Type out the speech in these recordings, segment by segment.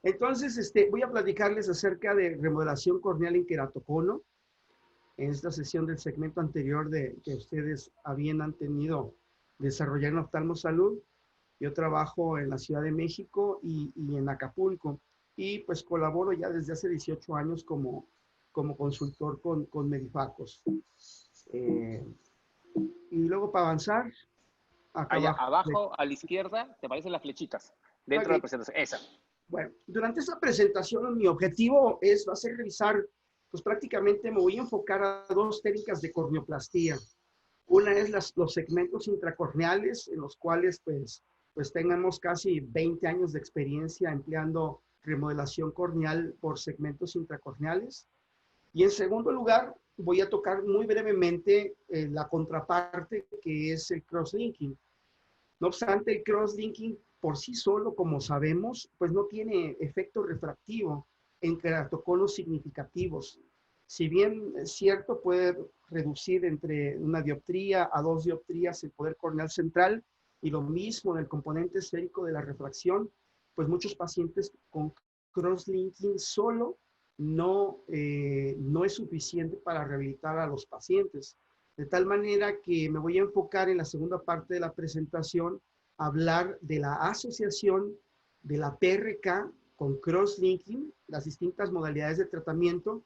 Entonces, voy a platicarles acerca de remodelación corneal en queratocono. En esta sesión del segmento anterior que ustedes han tenido desarrollar en Oftalmosalud. Yo trabajo en la Ciudad de México y en Acapulco. Y pues colaboro ya desde hace 18 años como consultor con Medifacos. Eh, y luego para avanzar, acá Allá abajo. abajo, a la izquierda, te aparecen las flechitas dentro de la Okay. presentación. Esa. Bueno, durante esta presentación mi objetivo va a ser revisar, pues prácticamente me voy a enfocar a dos técnicas de corneoplastía. Una es los segmentos intracorneales, en los cuales pues tengamos casi 20 años de experiencia empleando remodelación corneal por segmentos intracorneales. Y en segundo lugar, voy a tocar muy brevemente la contraparte, que es el crosslinking. No obstante, el crosslinking por sí solo, como sabemos, pues no tiene efecto refractivo en queratoconos significativos. Si bien es cierto, puede reducir entre una dioptría a 2 dioptrías el poder corneal central, y lo mismo en el componente esférico de la refracción, pues muchos pacientes con crosslinking solo no es suficiente para rehabilitar a los pacientes. De tal manera que me voy a enfocar en la segunda parte de la presentación a hablar de la asociación de la PRK con crosslinking, las distintas modalidades de tratamiento,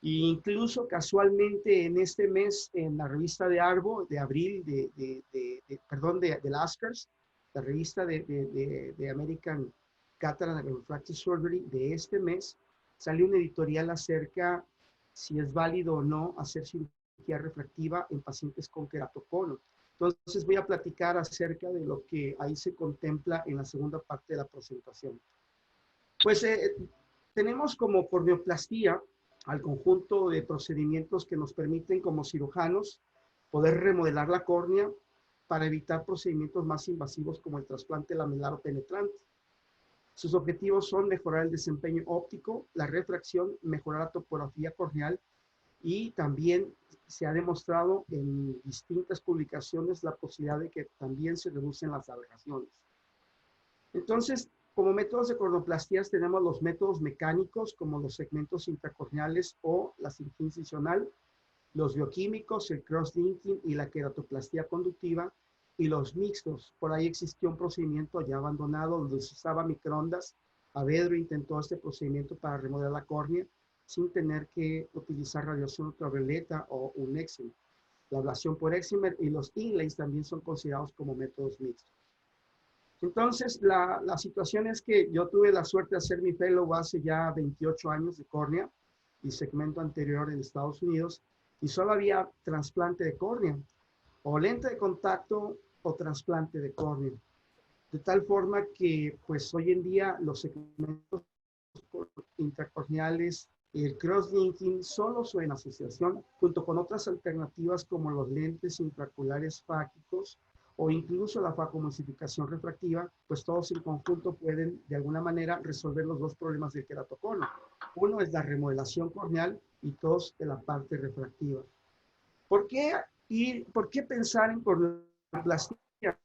e incluso casualmente en este mes en la revista de ARVO de abril, de la ASCRS, la revista de American Cataract and Refractive Surgery de este mes, salió un editorial acerca si es válido o no hacer cirugía refractiva en pacientes con queratocono. Entonces voy a platicar acerca de lo que ahí se contempla en la segunda parte de la presentación. Pues tenemos como corneoplastía al conjunto de procedimientos que nos permiten como cirujanos poder remodelar la córnea para evitar procedimientos más invasivos como el trasplante lamelar o penetrante. Sus objetivos son mejorar el desempeño óptico, la refracción, mejorar la topografía corneal, y también se ha demostrado en distintas publicaciones la posibilidad de que también se reducen las aberraciones. Entonces, como métodos de corneoplastías tenemos los métodos mecánicos, como los segmentos intracorneales o la cirugía incisional, los bioquímicos, el crosslinking y la queratoplastía conductiva, y los mixtos. Por ahí existió un procedimiento ya abandonado donde se usaba microondas. Avedro intentó este procedimiento para remodelar la córnea sin tener que utilizar radiación ultravioleta o un Excimer. La ablación por Excimer y los inlays también son considerados como métodos mixtos. Entonces, la situación es que yo tuve la suerte de hacer mi fellow hace ya 28 años de córnea y segmento anterior en Estados Unidos, y solo había trasplante de córnea, o lente de contacto o trasplante de córnea. De tal forma que, pues hoy en día, los segmentos intracorneales y el crosslinking solo son en asociación, junto con otras alternativas como los lentes intraoculares fáquicos o incluso la facomulsificación refractiva, pues todos en conjunto pueden de alguna manera resolver los dos problemas del queratocono. Uno es la remodelación corneal y dos de la parte refractiva. ¿Por qué, por qué pensar en corneoplastia?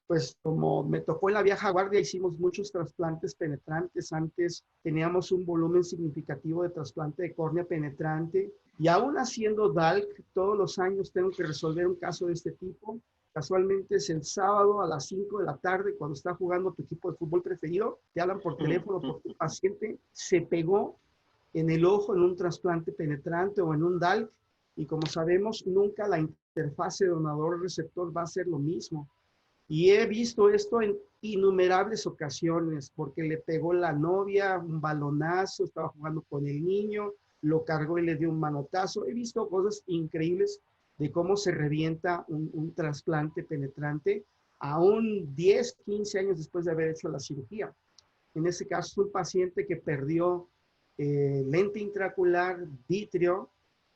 Pues como me tocó en la vieja guardia, hicimos muchos trasplantes penetrantes. Antes teníamos un volumen significativo de trasplante de córnea penetrante, y aún haciendo DALC, todos los años tengo que resolver un caso de este tipo. Casualmente es el sábado a las 5 de la tarde, cuando está jugando tu equipo de fútbol preferido, te hablan por teléfono porque tu paciente se pegó en el ojo en un trasplante penetrante o en un DALC, y como sabemos, nunca la interfase donador-receptor va a ser lo mismo. Y he visto esto en innumerables ocasiones, porque le pegó la novia un balonazo, estaba jugando con el niño, lo cargó y le dio un manotazo. He visto cosas increíbles de cómo se revienta un trasplante penetrante aún 10, 15 años después de haber hecho la cirugía. En ese caso, es un paciente que perdió lente intraocular, vitrio,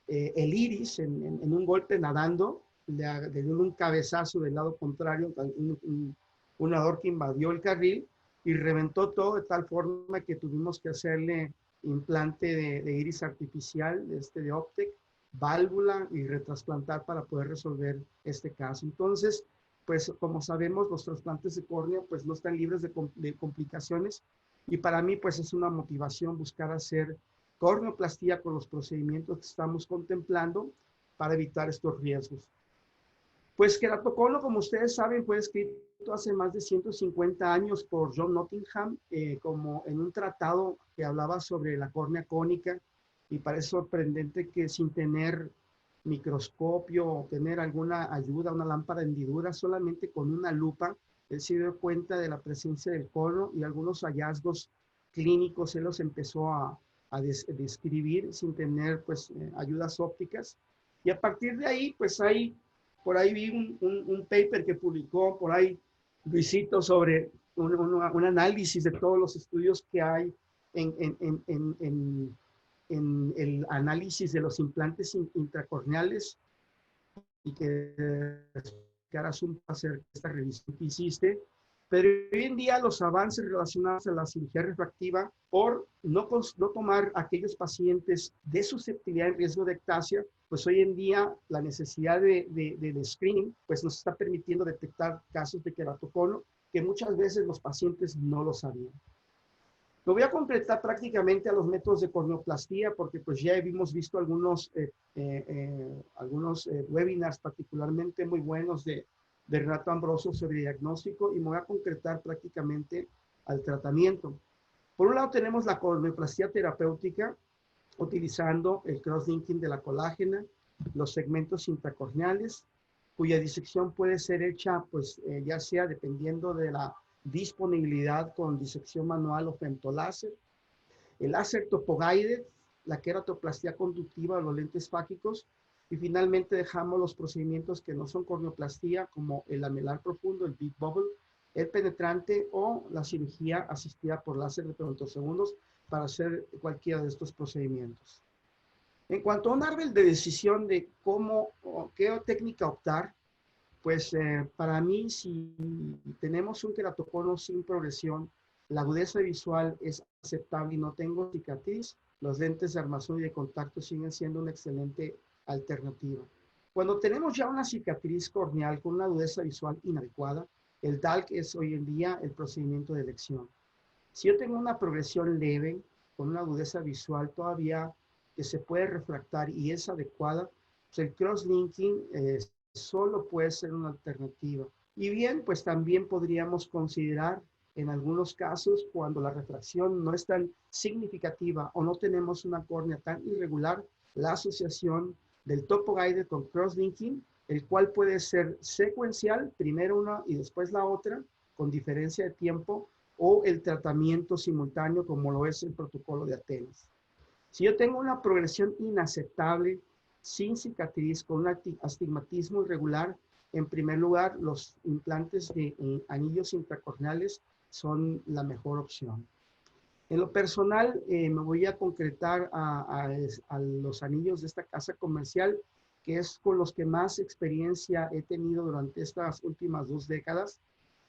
el iris en un golpe nadando, le dio un cabezazo del lado contrario, un jugador que invadió el carril y reventó todo de tal forma que tuvimos que hacerle implante de iris artificial, de Optec, válvula y retrasplantar para poder resolver este caso. Entonces, pues como sabemos, los trasplantes de córnea pues no están libres de complicaciones y para mí pues es una motivación buscar hacer corneoplastía con los procedimientos que estamos contemplando para evitar estos riesgos. Pues queratocono, como ustedes saben, fue escrito hace más de 150 años por John Nottingham, como en un tratado que hablaba sobre la córnea cónica, y parece sorprendente que sin tener microscopio o tener alguna ayuda, una lámpara de hendidura, solamente con una lupa, él se dio cuenta de la presencia del cono y algunos hallazgos clínicos él los empezó a describir sin tener pues ayudas ópticas. Y a partir de ahí, pues hay por ahí vi un paper que publicó por ahí Luisito sobre un análisis de todos los estudios que hay en el análisis de los implantes intracorneales y que harás un hacer esta revisión que hiciste. Pero hoy en día los avances relacionados a la cirugía refractiva por no tomar aquellos pacientes de susceptibilidad en riesgo de ectasia, pues hoy en día la necesidad de screening pues nos está permitiendo detectar casos de queratocono que muchas veces los pacientes no lo sabían. Lo voy a completar prácticamente a los métodos de corneoplastía porque pues ya hemos visto algunos webinars particularmente muy buenos de Renato Ambrosio sobre diagnóstico y me voy a concretar prácticamente al tratamiento. Por un lado tenemos la corneoplastía terapéutica utilizando el cross-linking de la colágena, los segmentos intracorneales, cuya disección puede ser hecha pues ya sea dependiendo de la disponibilidad con disección manual o femtoláser, el láser topoguided, la queratoplastia conductiva de los lentes fágicos, y finalmente dejamos los procedimientos que no son corneoplastía, como el lamelar profundo, el big bubble, el penetrante o la cirugía asistida por láser de femtosegundos para hacer cualquiera de estos procedimientos. En cuanto a un árbol de decisión de cómo o qué técnica optar, pues para mí, si tenemos un queratocono sin progresión, la agudeza visual es aceptable y no tengo cicatriz, los lentes de armazón y de contacto siguen siendo una excelente alternativa. Cuando tenemos ya una cicatriz corneal con una agudeza visual inadecuada, el DALC es hoy en día el procedimiento de elección. Si yo tengo una progresión leve, con una agudeza visual todavía que se puede refractar y es adecuada, pues el cross-linking solo puede ser una alternativa. Y bien, pues también podríamos considerar en algunos casos cuando la refracción no es tan significativa o no tenemos una córnea tan irregular, la asociación del topoguide con cross-linking, el cual puede ser secuencial, primero una y después la otra, con diferencia de tiempo, o el tratamiento simultáneo como lo es el protocolo de Atenas. Si yo tengo una progresión inaceptable, sin cicatriz, con un astigmatismo irregular, en primer lugar, los implantes de anillos intracorneales son la mejor opción. En lo personal, me voy a concretar a los anillos de esta casa comercial, que es con los que más experiencia he tenido durante estas últimas 2 décadas.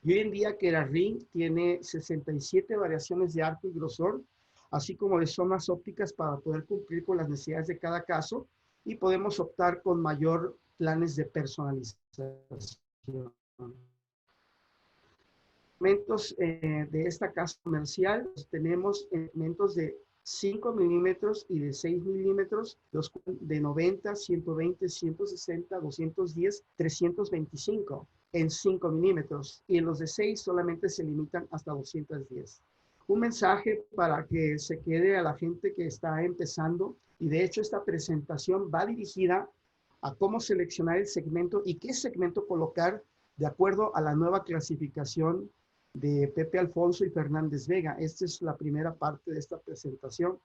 Y hoy en día Keraring tiene 67 variaciones de arco y grosor, así como de zonas ópticas para poder cumplir con las necesidades de cada caso y podemos optar con mayor planes de personalización. Segmentos de esta casa comercial, tenemos segmentos de 5 milímetros y de 6 milímetros, los de 90, 120, 160, 210, 325 en 5 milímetros y en los de 6 solamente se limitan hasta 210. Un mensaje para que se quede a la gente que está empezando y de hecho esta presentación va dirigida a cómo seleccionar el segmento y qué segmento colocar de acuerdo a la nueva clasificación de Pepe Alfonso y Fernández Vega. Esta es la primera parte de esta presentación.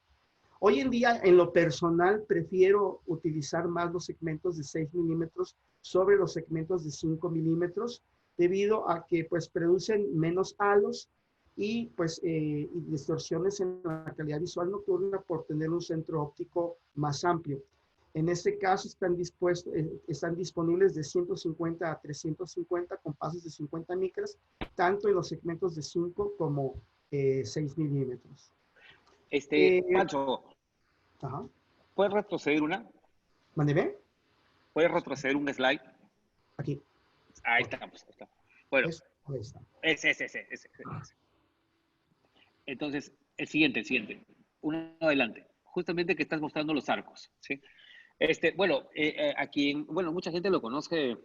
Hoy en día, en lo personal, prefiero utilizar más los segmentos de 6 milímetros sobre los segmentos de 5 milímetros, debido a que pues producen menos halos y pues distorsiones en la calidad visual nocturna por tener un centro óptico más amplio. En este caso están disponibles de 150 a 350 con pasos de 50 micras, tanto en los segmentos de 5 como 6 milímetros. Pancho, Ajá. ¿puedes retroceder una? ¿Mándeme? ¿Puedes retroceder un slide? Aquí. Ahí estamos. Ahí está. Bueno, Ahí está. ese. Entonces, el siguiente. Uno adelante. Justamente que estás mostrando los arcos, ¿sí? Bueno, bueno, mucha gente lo conoce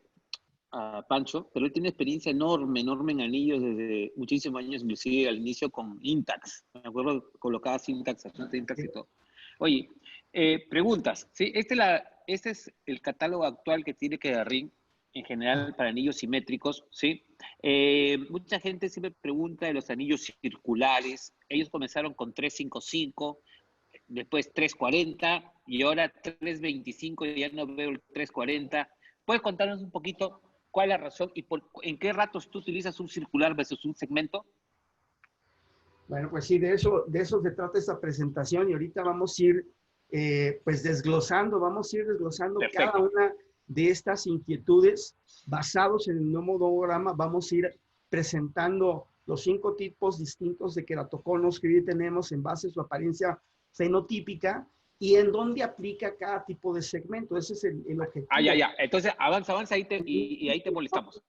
a Pancho, pero él tiene experiencia enorme en anillos desde muchísimos años, inclusive al inicio con Intax. Me acuerdo, colocaba Intax, bastante Intax y todo. Oye, preguntas, ¿sí? Este es el catálogo actual que tiene Quedarrín en general para anillos simétricos, ¿sí? Mucha gente siempre pregunta de los anillos circulares. Ellos comenzaron con 355, después 340 y ahora 325 y ya no veo el 340. ¿Puedes contarnos un poquito cuál es la razón y en qué ratos tú utilizas un circular versus un segmento? Bueno, pues sí, de eso se trata esta presentación y ahorita vamos a ir pues vamos a ir desglosando cada Perfecto. una de estas inquietudes basados en el nuevo diagrama. Vamos a ir presentando los 5 tipos distintos de queratoconos que hoy tenemos en base a su apariencia fenotípica y en dónde aplica cada tipo de segmento. Ese es el objetivo. Ya. Entonces, avanza y ahí te molestamos.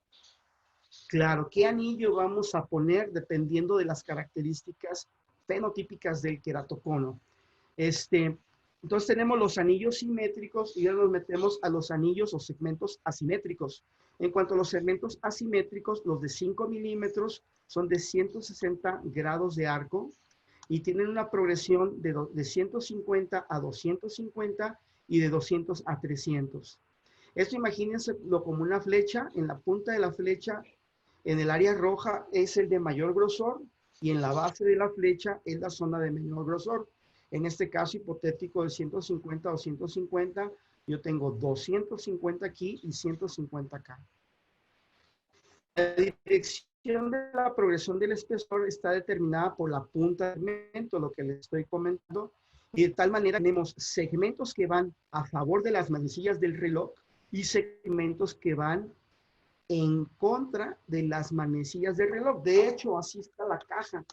Claro, ¿qué anillo vamos a poner dependiendo de las características fenotípicas del queratocono? Entonces tenemos los anillos simétricos y ahora nos metemos a los anillos o segmentos asimétricos. En cuanto a los segmentos asimétricos, los de 5 milímetros son de 160 grados de arco y tienen una progresión de 150 a 250 y de 200 a 300. Esto imagínense como una flecha. En la punta de la flecha, en el área roja, es el de mayor grosor y en la base de la flecha es la zona de menor grosor. En este caso hipotético de 150 o 150, yo tengo 250 aquí y 150 acá. La dirección de la progresión del espesor está determinada por la punta del segmento, lo que les estoy comentando, y de tal manera tenemos segmentos que van a favor de las manecillas del reloj y segmentos que van en contra de las manecillas del reloj. De hecho, así está la caja.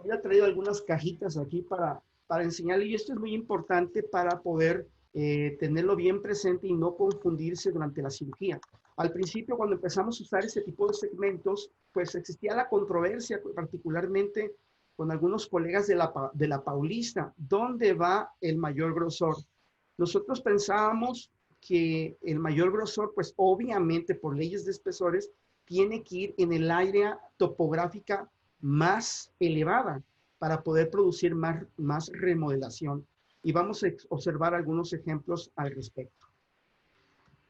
Ya he traído algunas cajitas aquí para enseñarle, y esto es muy importante para poder tenerlo bien presente y no confundirse durante la cirugía. Al principio, cuando empezamos a usar este tipo de segmentos, pues existía la controversia, particularmente con algunos colegas de la Paulista, ¿dónde va el mayor grosor? Nosotros pensábamos que el mayor grosor, pues obviamente por leyes de espesores, tiene que ir en el área topográfica más elevada para poder producir más remodelación. Y vamos a observar algunos ejemplos al respecto.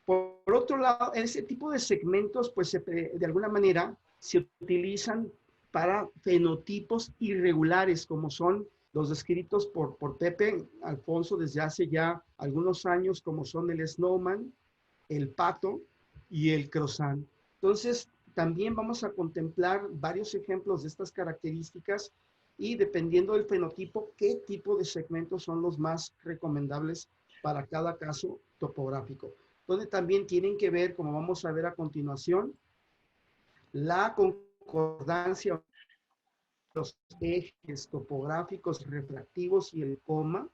Por otro lado, ese tipo de segmentos, pues de alguna manera se utilizan para fenotipos irregulares, como son los descritos por Pepe Alfonso desde hace ya algunos años, como son el snowman, el pato y el croissant. Entonces, también vamos a contemplar varios ejemplos de estas características y dependiendo del fenotipo, qué tipo de segmentos son los más recomendables para cada caso topográfico. Donde también tienen que ver, como vamos a ver a continuación, la concordancia, los ejes topográficos refractivos y el coma,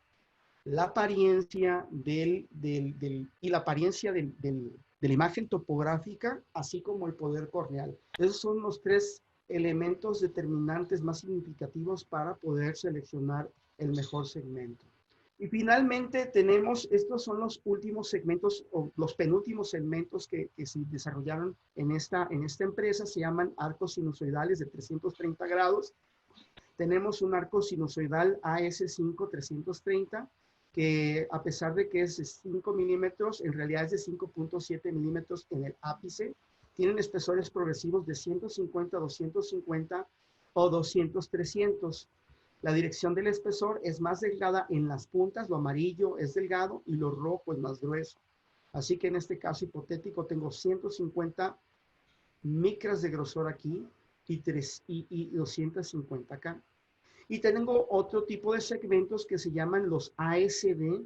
la apariencia y la apariencia de la imagen topográfica, así como el poder corneal. Esos son los 3 elementos determinantes más significativos para poder seleccionar el mejor segmento. Y finalmente tenemos, estos son los últimos segmentos, o los penúltimos segmentos que se desarrollaron en esta empresa, se llaman arcos sinusoidales de 330 grados. Tenemos un arco sinusoidal AS5 330, que a pesar de que es de 5 milímetros, en realidad es de 5.7 milímetros en el ápice. Tienen espesores progresivos de 150, 250 o 200, 300. La dirección del espesor es más delgada en las puntas, lo amarillo es delgado y lo rojo es más grueso. Así que en este caso hipotético tengo 150 micras de grosor aquí y 250 acá. Y tengo otro tipo de segmentos que se llaman los ASD,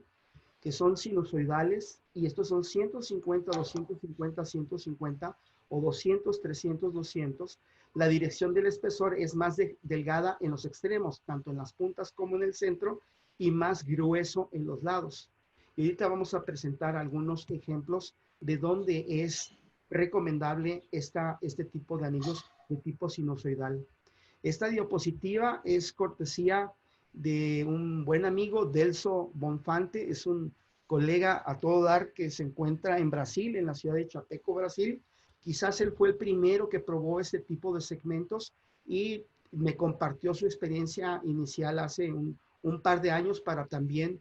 que son sinusoidales, y estos son 150, 250, 150 o 200, 300, 200. La dirección del espesor es más delgada en los extremos, tanto en las puntas como en el centro, y más grueso en los lados. Y ahorita vamos a presentar algunos ejemplos de dónde es recomendable este tipo de anillos de tipo sinusoidal. Esta diapositiva es cortesía de un buen amigo, Delso Bonfante, es un colega a todo dar que se encuentra en Brasil, en la ciudad de Chapeco, Brasil. Quizás él fue el primero que probó este tipo de segmentos y me compartió su experiencia inicial hace un par de años para también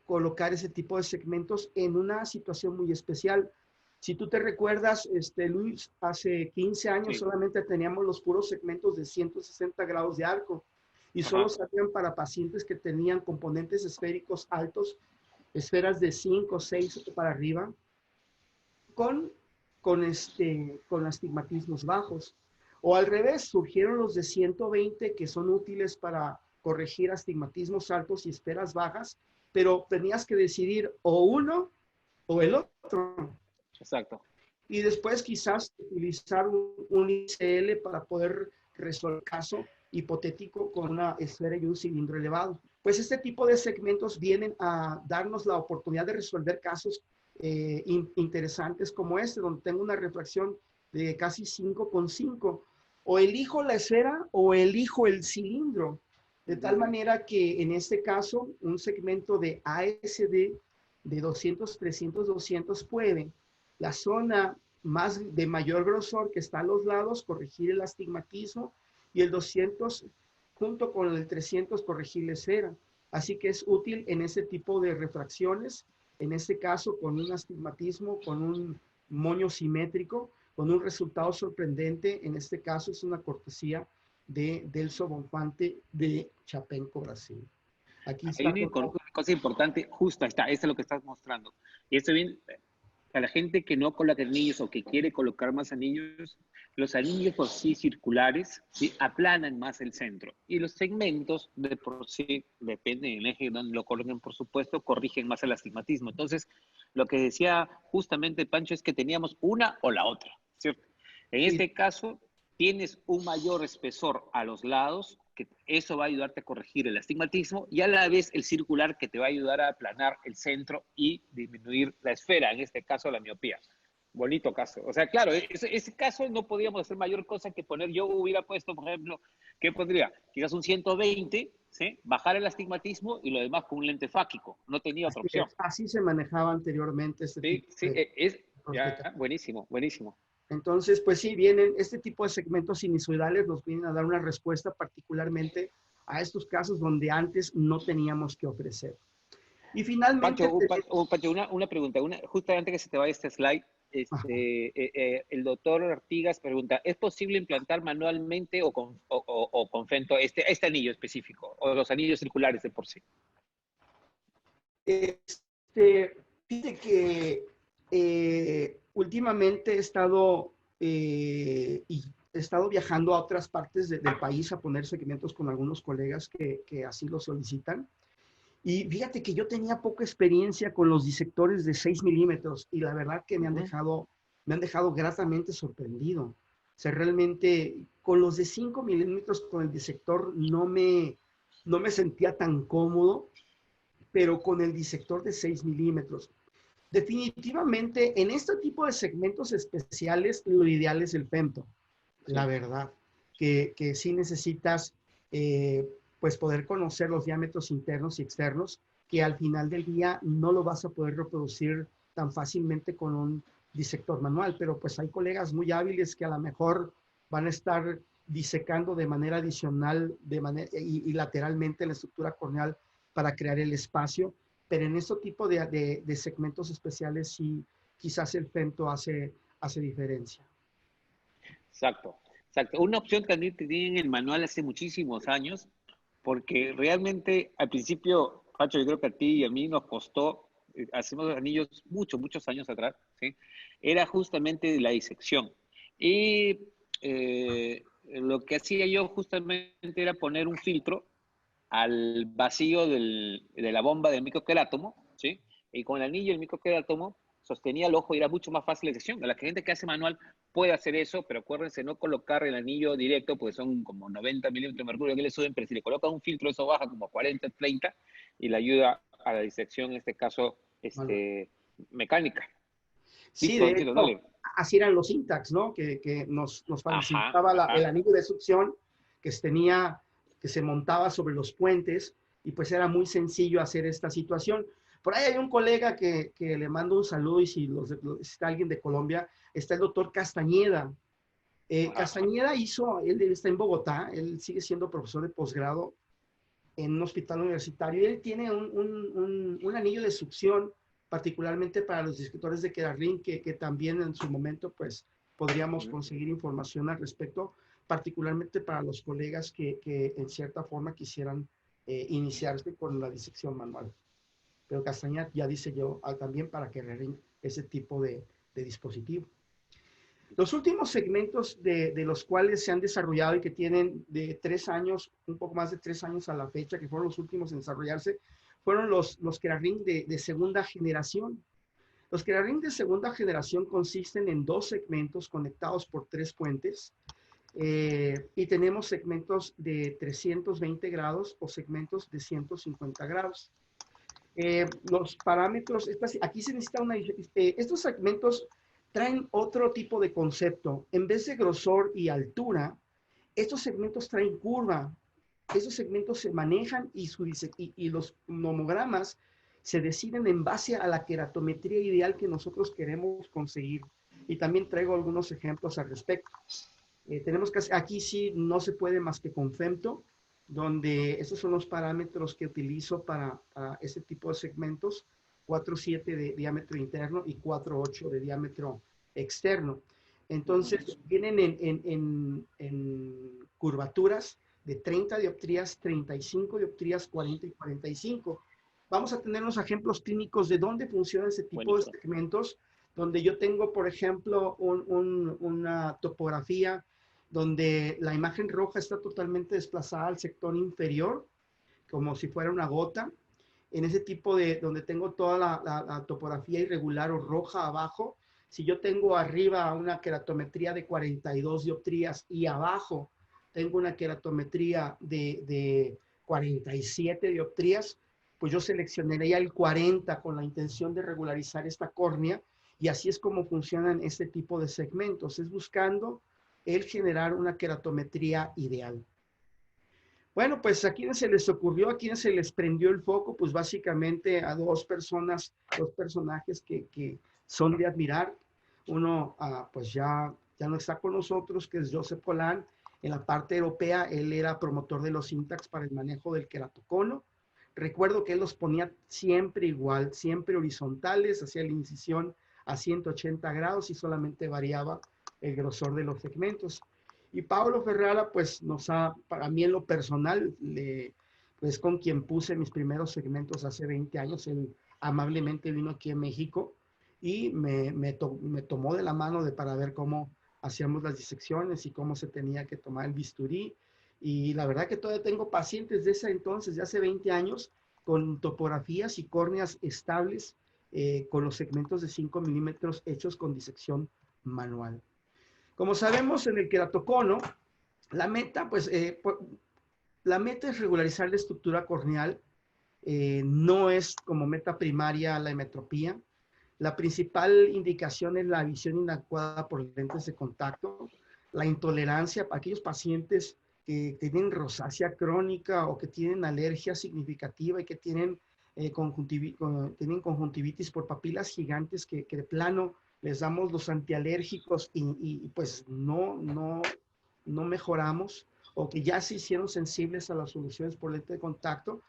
colocar ese tipo de segmentos en una situación muy especial. Si tú te recuerdas, Luis, hace 15 años Sí. solamente teníamos los puros segmentos de 160 grados de arco y solo salían para pacientes que tenían componentes esféricos altos, esferas de 5, 6 para arriba, con, con astigmatismos bajos. O al revés, surgieron los de 120 que son útiles para corregir astigmatismos altos y esferas bajas, pero tenías que decidir o uno o el otro. Exacto. Y después quizás utilizar un ICL para poder resolver el caso hipotético con una esfera y un cilindro elevado. Pues este tipo de segmentos vienen a darnos la oportunidad de resolver casos interesantes como este, donde tengo una refracción de casi 5,5. O elijo la esfera o elijo el cilindro. De tal manera que en este caso, un segmento de ASD de 200, 300, 200 puede la zona de mayor grosor que está a los lados, corregir el astigmatismo, y el 200 junto con el 300 corregir la esfera. Así que es útil en ese tipo de refracciones, en este caso con un astigmatismo, con un moño simétrico, con un resultado sorprendente. En este caso es una cortesía de Delso Bonfante de Chapenco, Brasil. Aquí Hay está. una cosa importante, justo está, eso es lo que estás mostrando. Y esto bien, a la gente que no coloca anillos o que quiere colocar más anillos, los anillos por sí circulares, ¿sí?, aplanan más el centro. Y los segmentos de por sí, depende del eje donde lo coloquen, por supuesto, corrigen más el astigmatismo. Entonces, lo que decía justamente Pancho es que teníamos una o la otra, ¿cierto? En este caso, tienes un mayor espesor a los lados, que eso va a ayudarte a corregir el astigmatismo, y a la vez el circular, que te va a ayudar a aplanar el centro y disminuir la esfera, en este caso la miopía. Bonito caso. O sea, claro, ese caso no podíamos hacer mayor cosa que poner, yo hubiera puesto, por ejemplo, ¿qué pondría? Quizás un 120, ¿sí?, bajar el astigmatismo y lo demás con un lente fáquico. No tenía otra opción. Así se manejaba anteriormente este Sí, tipo sí, de ya, buenísimo, buenísimo. Entonces, pues sí, vienen este tipo de segmentos sinusoidales, nos vienen a dar una respuesta particularmente a estos casos donde antes no teníamos que ofrecer. Y finalmente, Pancho, una pregunta, justo antes que se te vaya este slide, el doctor Artigas pregunta, ¿es posible implantar manualmente o con Fento este anillo específico, o los anillos circulares de por sí? fíjate que últimamente he estado viajando a otras partes del país a poner segmentos con algunos colegas que así lo solicitan. Y fíjate que yo tenía poca experiencia con los disectores de 6 milímetros y la verdad que me han dejado gratamente sorprendido. O sea, realmente con los de 5 milímetros con el disector no me sentía tan cómodo, pero con el disector de 6 milímetros. Definitivamente, en este tipo de segmentos especiales, lo ideal es el femto, la verdad, que sí necesitas pues poder conocer los diámetros internos y externos, que al final del día no lo vas a poder reproducir tan fácilmente con un disector manual, pero pues hay colegas muy hábiles que a lo mejor van a estar disecando de manera adicional y lateralmente en la estructura corneal para crear el espacio, pero en este tipo de segmentos especiales sí, quizás el femto hace diferencia. Exacto, exacto. Una opción que también tenía en el manual hace muchísimos años, porque realmente al principio, Pacho, yo creo que a ti y a mí nos costó, hacemos anillos muchos años atrás, ¿sí?, era justamente la disección. Y lo que hacía yo justamente era poner un filtro al vacío de la bomba del microquerátomo, ¿sí? Y con el anillo del microquerátomo sostenía el ojo y era mucho más fácil la sección. La gente que hace manual puede hacer eso, pero acuérdense no colocar el anillo directo, porque son como 90 milímetros de mercurio que le suben, pero si le colocan un filtro, eso baja como 40, 30 y le ayuda a la disección, en este caso, mecánica. Sí, Listo, de Anchito, hecho, dale. así eran los Syntax, ¿no? Que nos Ajá, facilitaba el ajá. anillo de succión que se montaba sobre los puentes y pues era muy sencillo hacer esta situación. Por ahí hay un colega que le mando un saludo y si está alguien de Colombia, está el doctor Castañeda. Ajá. Castañeda él está en Bogotá, él sigue siendo profesor de posgrado en un hospital universitario y él tiene un anillo de succión particularmente para los escritores de Kerrang, que también en su momento pues podríamos conseguir información al respecto, particularmente para los colegas que en cierta forma quisieran iniciarse con la disección manual. Pero Castañeda ya dice yo también para Kerrang ese tipo de dispositivo. Los últimos segmentos de los cuales se han desarrollado y que tienen de 3 años, un poco más de 3 años a la fecha, que fueron los últimos en desarrollarse, fueron los Kerrang de segunda generación. Los Kerrang de segunda generación consisten en 2 segmentos conectados por 3 puentes y tenemos segmentos de 320 grados o segmentos de 150 grados. Los parámetros, aquí se necesita estos segmentos traen otro tipo de concepto. En vez de grosor y altura, estos segmentos traen curva. Esos segmentos se manejan y los nomogramas se deciden en base a la queratometría ideal que nosotros queremos conseguir. Y también traigo algunos ejemplos al respecto. Tenemos que aquí sí no se puede más que con femto, donde estos son los parámetros que utilizo para ese tipo de segmentos, 4,7 de diámetro interno y 4,8 de diámetro externo. Entonces, vienen en curvaturas de 30 dioptrías, 35 dioptrías, 40 y 45. Vamos a tener unos ejemplos clínicos de dónde funciona ese tipo de Buenísimo. segmentos, donde yo tengo, por ejemplo, una topografía donde la imagen roja está totalmente desplazada al sector inferior, como si fuera una gota. En ese tipo donde tengo toda la topografía irregular o roja abajo, si yo tengo arriba una queratometría de 42 dioptrías y abajo tengo una queratometría de 47 dioptrías, pues yo seleccionaría el 40 con la intención de regularizar esta córnea y así es como funcionan este tipo de segmentos, es buscando el generar una queratometría ideal. Bueno, pues a quienes se les ocurrió, a quienes se les prendió el foco, pues básicamente a 2 personajes que son de admirar. Uno, pues ya no está con nosotros, que es Joseph Polan. En la parte europea, él era promotor de los Syntax para el manejo del queratocono. Recuerdo que él los ponía siempre igual, siempre horizontales, hacía la incisión a 180 grados y solamente variaba el grosor de los segmentos. Y Pablo Ferrara, pues para mí en lo personal, pues con quien puse mis primeros segmentos hace 20 años, él amablemente vino aquí a México y me tomó de la mano para ver cómo hacíamos las disecciones y cómo se tenía que tomar el bisturí. Y la verdad que todavía tengo pacientes de ese entonces, de hace 20 años, con topografías y córneas estables, con los segmentos de 5 milímetros hechos con disección manual. Como sabemos, en el queratocono, la meta, pues, la meta es regularizar la estructura corneal. No es como meta primaria la hemetropía. La principal indicación es la visión inadecuada por lentes de contacto, la intolerancia para aquellos pacientes que tienen rosácea crónica o que tienen alergia significativa y que tienen, conjuntivitis por papilas gigantes que de plano les damos los antialérgicos y pues no mejoramos o que ya se hicieron sensibles a las soluciones por lente de contacto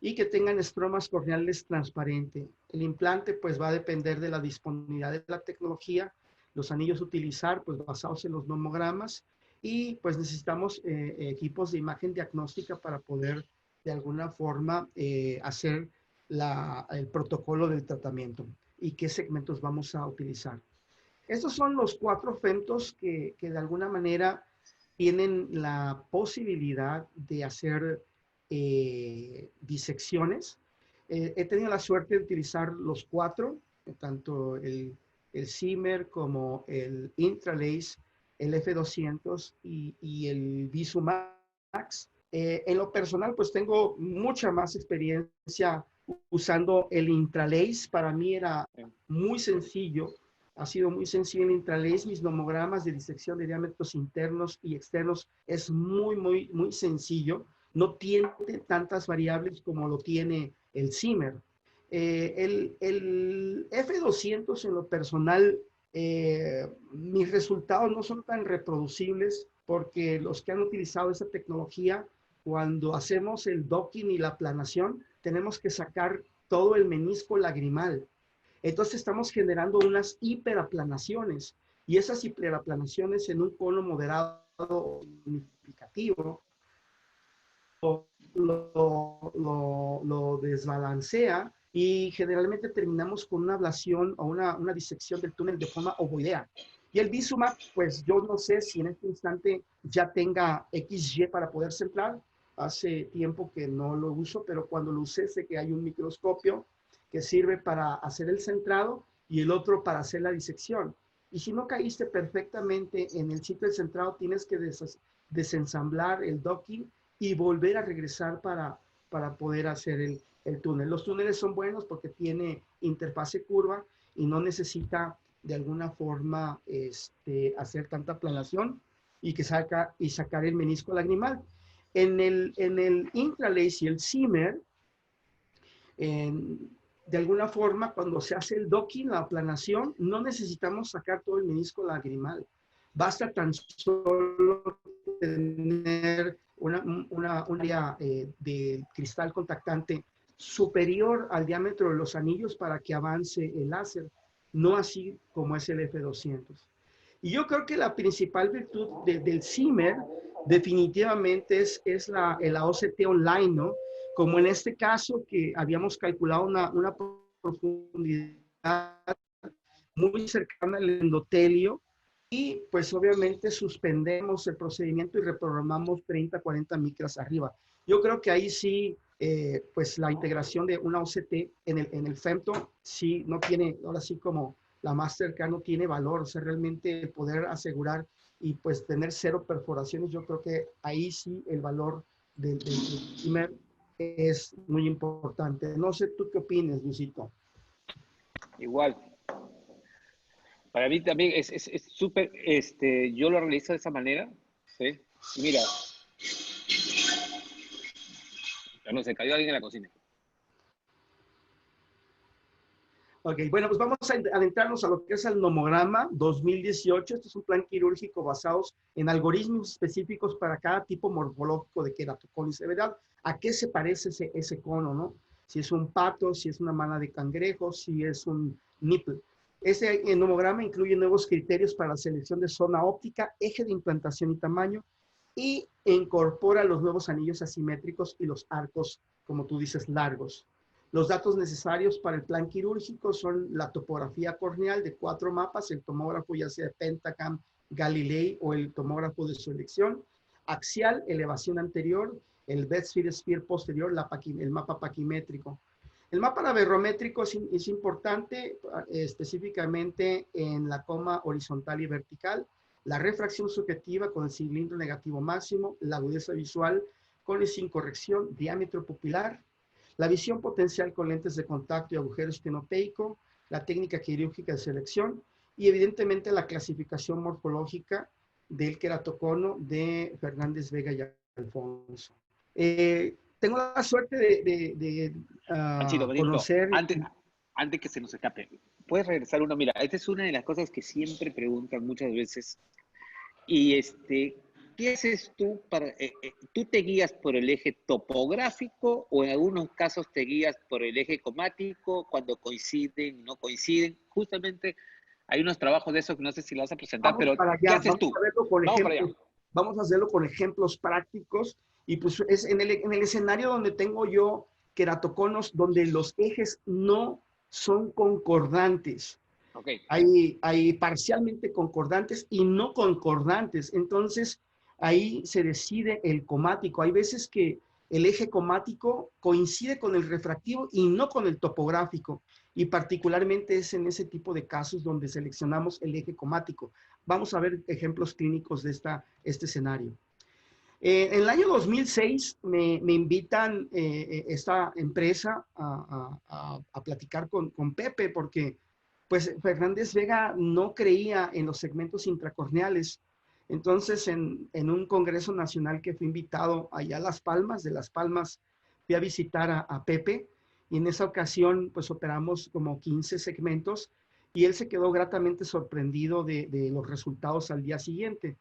y que tengan estromas corneales transparentes. El implante pues va a depender de la disponibilidad de la tecnología, los anillos a utilizar pues basados en los nomogramas y pues necesitamos equipos de imagen diagnóstica para poder de alguna forma hacer el protocolo del tratamiento y qué segmentos vamos a utilizar. Estos son los 4 femtos que de alguna manera tienen la posibilidad de hacer disecciones. He tenido la suerte de utilizar los 4, tanto el Zimmer como el Intralace, el F200 y el Visumax. En lo personal, pues tengo mucha más experiencia usando el Intralace. Para mí era muy sencillo Ha sido muy sencillo en Intralace. Mis nomogramas de disección de diámetros internos y externos es muy sencillo. No tiene tantas variables como lo tiene el Zimmer. El F200 en lo personal, mis resultados no son tan reproducibles porque los que han utilizado esa tecnología, cuando hacemos el docking y la aplanación, tenemos que sacar todo el menisco lagrimal. Entonces estamos generando unas hiperaplanaciones y esas hiperaplanaciones en un cono moderado significativo lo desbalancea y generalmente terminamos con una ablación o una disección del túnel de forma ovoidea. Y el Visumax, pues yo no sé si en este instante ya tenga XY para poder centrar. Hace tiempo que no lo uso, pero cuando lo usé sé que hay un microscopio que sirve para hacer el centrado y el otro para hacer la disección. Y si no caíste perfectamente en el sitio del centrado, tienes que desensamblar el docking y volver a regresar para poder hacer el túnel. Los túneles son buenos porque tiene interfase curva y no necesita de alguna forma hacer tanta aplanación y sacar el menisco lagrimal. En el Intralace y el Zimmer, de alguna forma, cuando se hace el docking, la aplanación, no necesitamos sacar todo el menisco lagrimal. Basta tan solo tener una área de cristal contactante superior al diámetro de los anillos para que avance el láser, no así como es el F200. Y yo creo que la principal virtud del Zimmer definitivamente es la OCT online, ¿no? Como en este caso que habíamos calculado una profundidad muy cercana al endotelio y pues obviamente suspendemos el procedimiento y reprogramamos 30, 40 micras arriba. Yo creo que ahí sí, pues la integración de una OCT en el femto sí no tiene, ahora sí como la más cercana no tiene valor, o sea, realmente poder asegurar y pues tener 0 perforaciones, yo creo que ahí sí el valor del primer es muy importante. No sé tú qué opinas, Luisito. Igual. Para mí también es súper, yo lo realizo de esa manera, ¿sí? Mira, ya no se cayó alguien en la cocina. Ok, bueno, pues vamos a adentrarnos a lo que es el nomograma 2018. Este es un plan quirúrgico basado en algoritmos específicos para cada tipo morfológico de queratocono y severidad. ¿A qué se parece ese cono, no? Si es un pato, si es una mala de cangrejo, si es un nipple. Este nomograma incluye nuevos criterios para la selección de zona óptica, eje de implantación y tamaño, y incorpora los nuevos anillos asimétricos y los arcos, como tú dices, largos. Los datos necesarios para el plan quirúrgico son la topografía corneal de 4 mapas, el tomógrafo ya sea Pentacam, Galilei o el tomógrafo de su elección, axial, elevación anterior, el Bedsphere Sphere posterior, el mapa paquimétrico. El mapa laverométrico es importante específicamente en la coma horizontal y vertical, la refracción subjetiva con el cilindro negativo máximo, la agudeza visual con y sin corrección, diámetro pupilar, la visión potencial con lentes de contacto y agujero estenopeico, la técnica quirúrgica de selección y evidentemente la clasificación morfológica del queratocono de Fernández Vega y Alfonso. Tengo la suerte de Panchito, conocer... Antes que se nos escape, ¿puedes regresar uno? Mira, esta es una de las cosas que siempre preguntan muchas veces. Y ¿qué haces tú tú te guías por el eje topográfico o en algunos casos te guías por el eje cromático cuando coinciden, no coinciden? Justamente hay unos trabajos de eso que no sé si lo vas a presentar, Vamos pero para allá, ¿qué haces vamos tú? a verlo con Vamos para allá. ejemplos, vamos a hacerlo con ejemplos prácticos y pues es en el escenario donde tengo yo queratoconos donde los ejes no son concordantes. Okay. Hay parcialmente concordantes y no concordantes. Entonces, ahí se decide el comático. Hay veces que el eje comático coincide con el refractivo y no con el topográfico. Y particularmente es en ese tipo de casos donde seleccionamos el eje comático. Vamos a ver ejemplos clínicos de este escenario. En el año 2006 me invitan esta empresa a platicar con Pepe porque pues Fernández Vega no creía en los segmentos intracorneales. Entonces, en un congreso nacional que fui invitado allá a Las Palmas, de Las Palmas, fui a visitar a Pepe, y en esa ocasión, pues operamos como 15 segmentos, y él se quedó gratamente sorprendido de los resultados al día siguiente.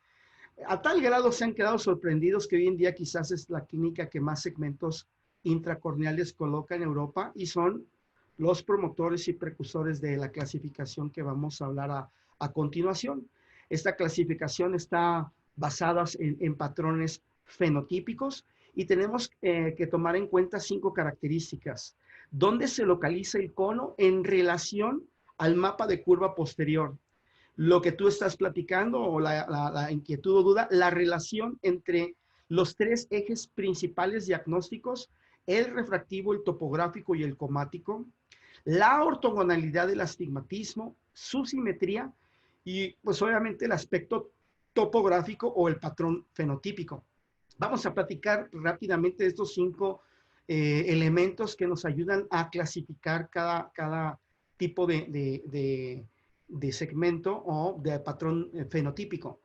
A tal grado se han quedado sorprendidos que hoy en día quizás es la clínica que más segmentos intracorneales coloca en Europa, y son los promotores y precursores de la clasificación que vamos a hablar a continuación. Esta clasificación está basada en patrones fenotípicos, y tenemos que tomar en cuenta 5 características. ¿Dónde se localiza el cono en relación al mapa de curva posterior? Lo que tú estás platicando, o la inquietud o duda, la relación entre los 3 ejes principales diagnósticos: el refractivo, el topográfico y el comático, la ortogonalidad del astigmatismo, su simetría y pues obviamente el aspecto topográfico o el patrón fenotípico. Vamos a platicar rápidamente de estos 5 elementos que nos ayudan a clasificar cada tipo de segmento o de patrón fenotípico.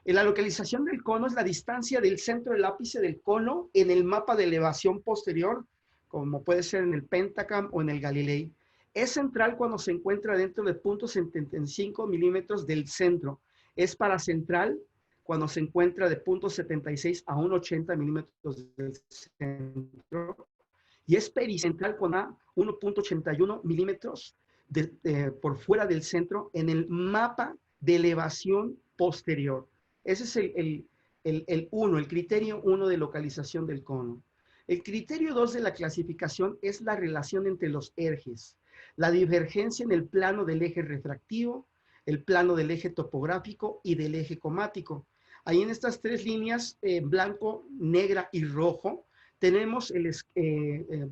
La localización del cono es la distancia del centro del ápice del cono en el mapa de elevación posterior, como puede ser en el Pentacam o en el Galilei. Es central cuando se encuentra dentro de 0.75 milímetros del centro. Es paracentral cuando se encuentra de 0.76 a 1.80 milímetros del centro. Y es pericentral cuando a 1.81 milímetros por fuera del centro en el mapa de elevación posterior. Ese es el criterio 1 de localización del cono. El criterio 2 de la clasificación es la relación entre los ejes, la divergencia en el plano del eje refractivo, el plano del eje topográfico y del eje comático. Ahí en estas 3 líneas, blanco, negra y rojo, tenemos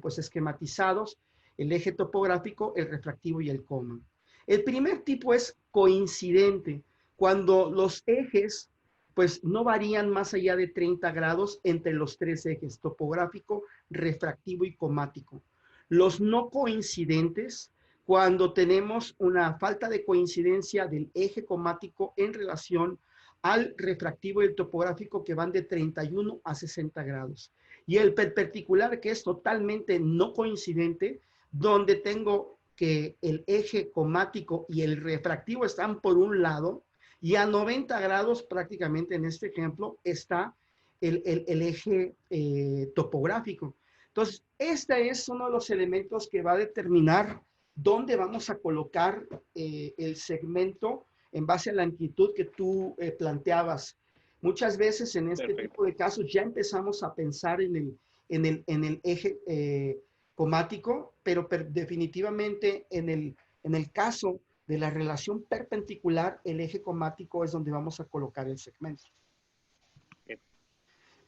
pues esquematizados el eje topográfico, el refractivo y el coma. El primer tipo es coincidente, cuando los ejes pues no varían más allá de 30 grados entre los 3 ejes, topográfico, refractivo y comático. Los no coincidentes, cuando tenemos una falta de coincidencia del eje comático en relación al refractivo y el topográfico, que van de 31 a 60 grados. Y el perpendicular, que es totalmente no coincidente, donde tengo que el eje comático y el refractivo están por un lado, y a 90 grados prácticamente en este ejemplo está el eje topográfico. Entonces, este es uno de los elementos que va a determinar dónde vamos a colocar el segmento en base a la amplitud que tú planteabas. Muchas veces en este tipo de casos ya empezamos a pensar en el eje comático, pero definitivamente en el caso de la relación perpendicular, el eje comático es donde vamos a colocar el segmento.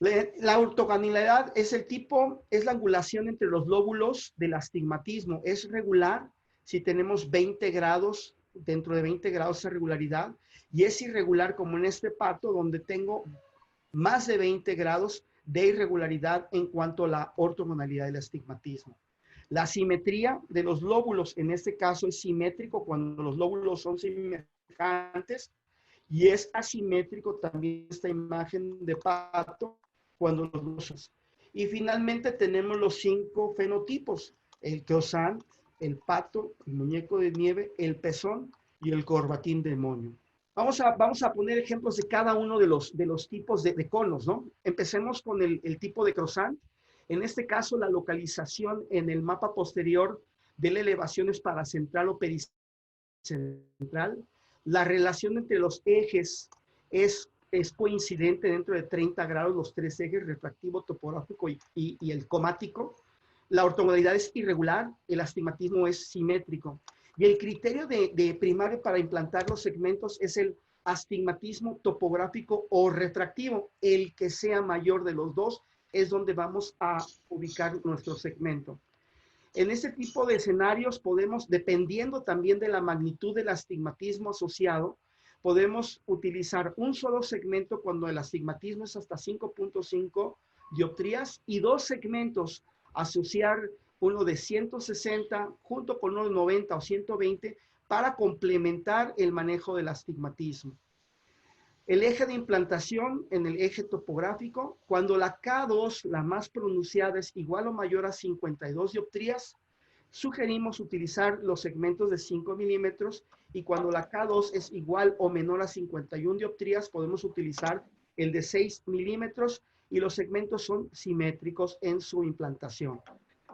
La ortogonalidad es la angulación entre los lóbulos del astigmatismo. Es regular si tenemos 20 grados, dentro de 20 grados de regularidad, y es irregular como en este pato, donde tengo más de 20 grados de irregularidad en cuanto a la ortogonalidad del astigmatismo. La simetría de los lóbulos, en este caso, es simétrico cuando los lóbulos son semejantes, y es asimétrico también esta imagen de pato cuando los lóbulos. Y finalmente tenemos los 5 fenotipos: el croissant, el pato, el muñeco de nieve, el pezón y el corbatín demonio. Vamos a poner ejemplos de cada uno de los tipos de conos, ¿no? Empecemos con el tipo de croissant. En este caso, la localización en el mapa posterior de la elevación es paracentral o pericentral. La relación entre los ejes es coincidente dentro de 30 grados, los 3 ejes, refractivo, topográfico y el comático. La ortogonalidad es irregular, el astigmatismo es simétrico. Y el criterio de primario para implantar los segmentos es el astigmatismo topográfico o refractivo. El que sea mayor de los dos es donde vamos a ubicar nuestro segmento. En este tipo de escenarios podemos, dependiendo también de la magnitud del astigmatismo asociado, podemos utilizar un solo segmento cuando el astigmatismo es hasta 5.5 dioptrías, y 2 segmentos, asociar uno de 160 junto con uno de 90 o 120 para complementar el manejo del astigmatismo. El eje de implantación en el eje topográfico, cuando la K2, la más pronunciada, es igual o mayor a 52 dioptrías, sugerimos utilizar los segmentos de 5 milímetros, y cuando la K2 es igual o menor a 51 dioptrías, podemos utilizar el de 6 milímetros, y los segmentos son simétricos en su implantación.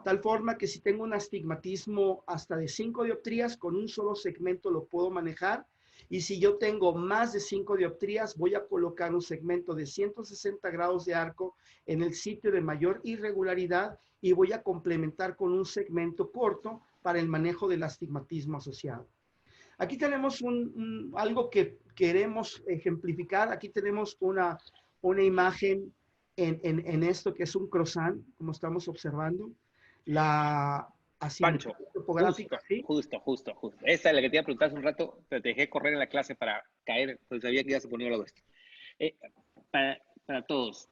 Tal forma que si tengo un astigmatismo hasta de 5 dioptrías, con un solo segmento lo puedo manejar. Y si yo tengo más de 5 dioptrías, voy a colocar un segmento de 160 grados de arco en el sitio de mayor irregularidad, y voy a complementar con un segmento corto para el manejo del astigmatismo asociado. Aquí tenemos algo que queremos ejemplificar. Aquí tenemos una imagen en esto que es un croissant, como estamos observando. La asimetría Pancho, topográfica, ¿sí? justo. Esa es la que te iba a preguntar hace un rato, pero te dejé correr en la clase para caer, pues sabía que ya se ponía algo de esto. Eh, para todos,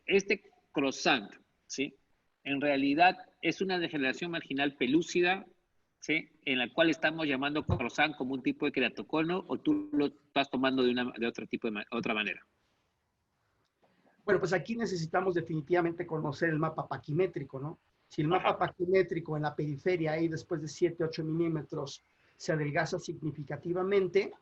este croissant, ¿sí? En realidad es una degeneración marginal pelúcida, ¿sí? En la cual estamos llamando croissant como un tipo de queratocono, o tú lo estás tomando de otro tipo otra manera. Bueno, pues aquí necesitamos definitivamente conocer el mapa paquimétrico, ¿no? Si el mapa paquimétrico en la periferia, ahí después de 7, 8 milímetros, se adelgaza significativamente,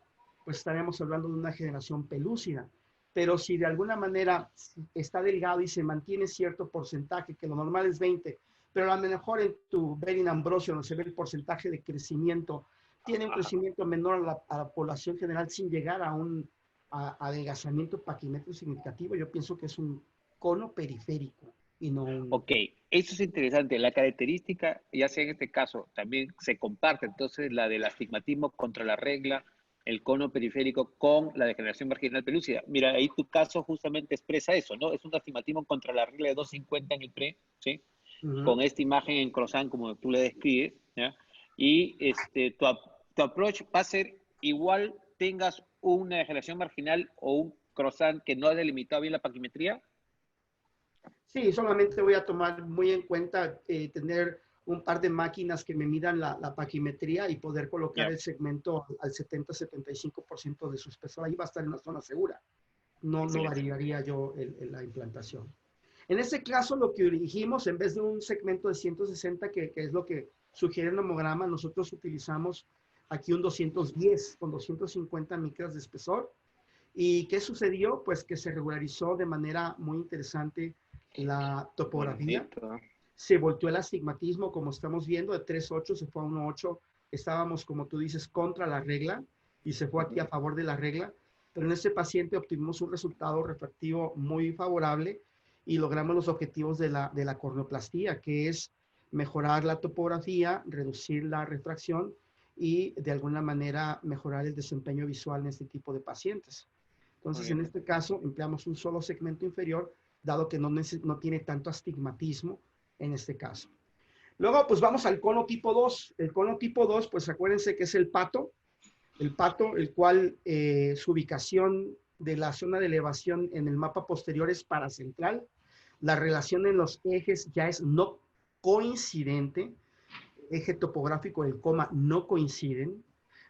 pues estaremos hablando de una generación pelúcida. Pero si de alguna manera está delgado y se mantiene cierto porcentaje, que lo normal es 20, pero a lo mejor en tu Bering Ambrosio, donde se ve el porcentaje de crecimiento, tiene un crecimiento menor a la población general sin llegar a un adelgazamiento paquimétrico significativo, yo pienso que es un cono periférico y no un... Ok, eso es interesante. La característica, ya sea en este caso, también se comparte entonces la del astigmatismo contra la regla, el cono periférico con la degeneración marginal pelúcida. Mira, ahí tu caso justamente expresa eso, ¿no? Es un astigmatismo contra la regla de 250 en el pre, ¿sí? Con esta imagen en croissant como tú le describes, ¿ya? Y tu approach va a ser igual tengas una degeneración marginal o un croissant que no ha delimitado bien la paquimetría. Sí, solamente voy a tomar muy en cuenta tener un par de máquinas que me midan la paquimetría y poder colocar el segmento al 70-75% de su espesor. Ahí va a estar en una zona segura. No variaría yo la implantación. En este caso, lo que dijimos, en vez de un segmento de 160, que es lo que sugiere el homograma, nosotros utilizamos aquí un 210 con 250 micras de espesor. ¿Y qué sucedió? Pues que se regularizó de manera muy interesante la topografía. Bonito. Se volteó el astigmatismo, como estamos viendo, de 3.8 se fue a 1.8. Estábamos, como tú dices, contra la regla y se fue aquí a favor de la regla. Pero en este paciente obtuvimos un resultado refractivo muy favorable y logramos los objetivos de la corneoplastía, que es mejorar la topografía, reducir la refracción y de alguna manera mejorar el desempeño visual en este tipo de pacientes. Entonces, en este caso, empleamos un solo segmento inferior, dado que no tiene tanto astigmatismo en este caso. Luego, pues vamos al cono tipo 2. El cono tipo 2, pues acuérdense que es el pato, el cual su ubicación de la zona de elevación en el mapa posterior es paracentral. La relación en los ejes ya es no coincidente. Eje topográfico del coma no coinciden.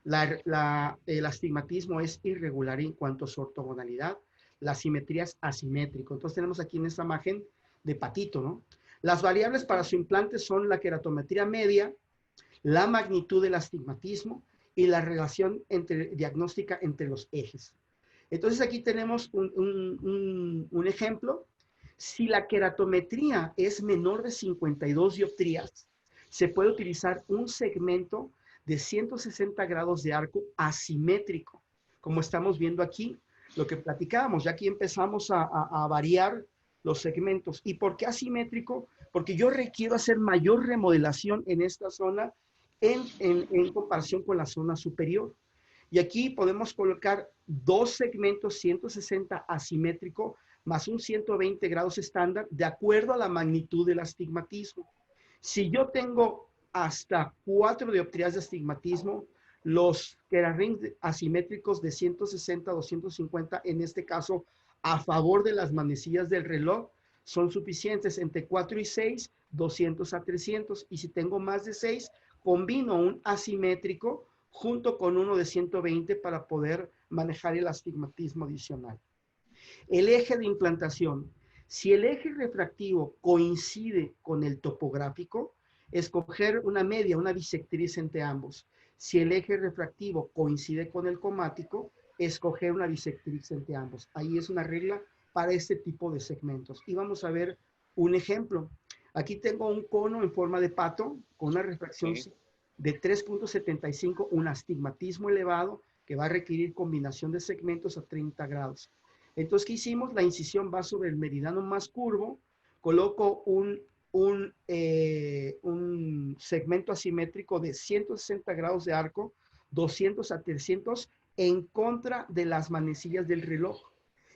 El astigmatismo es irregular en cuanto a su ortogonalidad. La simetría es asimétrico. Entonces tenemos aquí en esta imagen de patito, ¿no? Las variables para su implante son la queratometría media, la magnitud del astigmatismo y la relación diagnóstica entre los ejes. Entonces aquí tenemos un ejemplo. Si la queratometría es menor de 52 dioptrías, se puede utilizar un segmento de 160 grados de arco asimétrico, como estamos viendo aquí, lo que platicábamos. Ya aquí empezamos a variar los segmentos. ¿Y por qué asimétrico? Porque yo requiero hacer mayor remodelación en esta zona en comparación con la zona superior. Y aquí podemos colocar dos segmentos 160 asimétrico más un 120 grados estándar de acuerdo a la magnitud del astigmatismo. Si yo tengo hasta 4 dioptrías de astigmatismo, los Kera-Ring asimétricos de 160 a 250, en este caso, a favor de las manecillas del reloj, son suficientes. Entre 4 y 6, 200 a 300. Y si tengo más de 6, combino un asimétrico junto con uno de 120 para poder manejar el astigmatismo adicional. El eje de implantación. Si el eje refractivo coincide con el topográfico, escoger una media, una bisectriz entre ambos. Si el eje refractivo coincide con el comático, escoger una bisectriz entre ambos. Ahí es una regla para este tipo de segmentos. Y vamos a ver un ejemplo. Aquí tengo un cono en forma de pato con una refracción de 3.75, un astigmatismo elevado que va a requerir combinación de segmentos a 30 grados. Entonces, ¿qué hicimos? La incisión va sobre el meridiano más curvo, coloco un segmento asimétrico de 160 grados de arco, 200 a 300 en contra de las manecillas del reloj.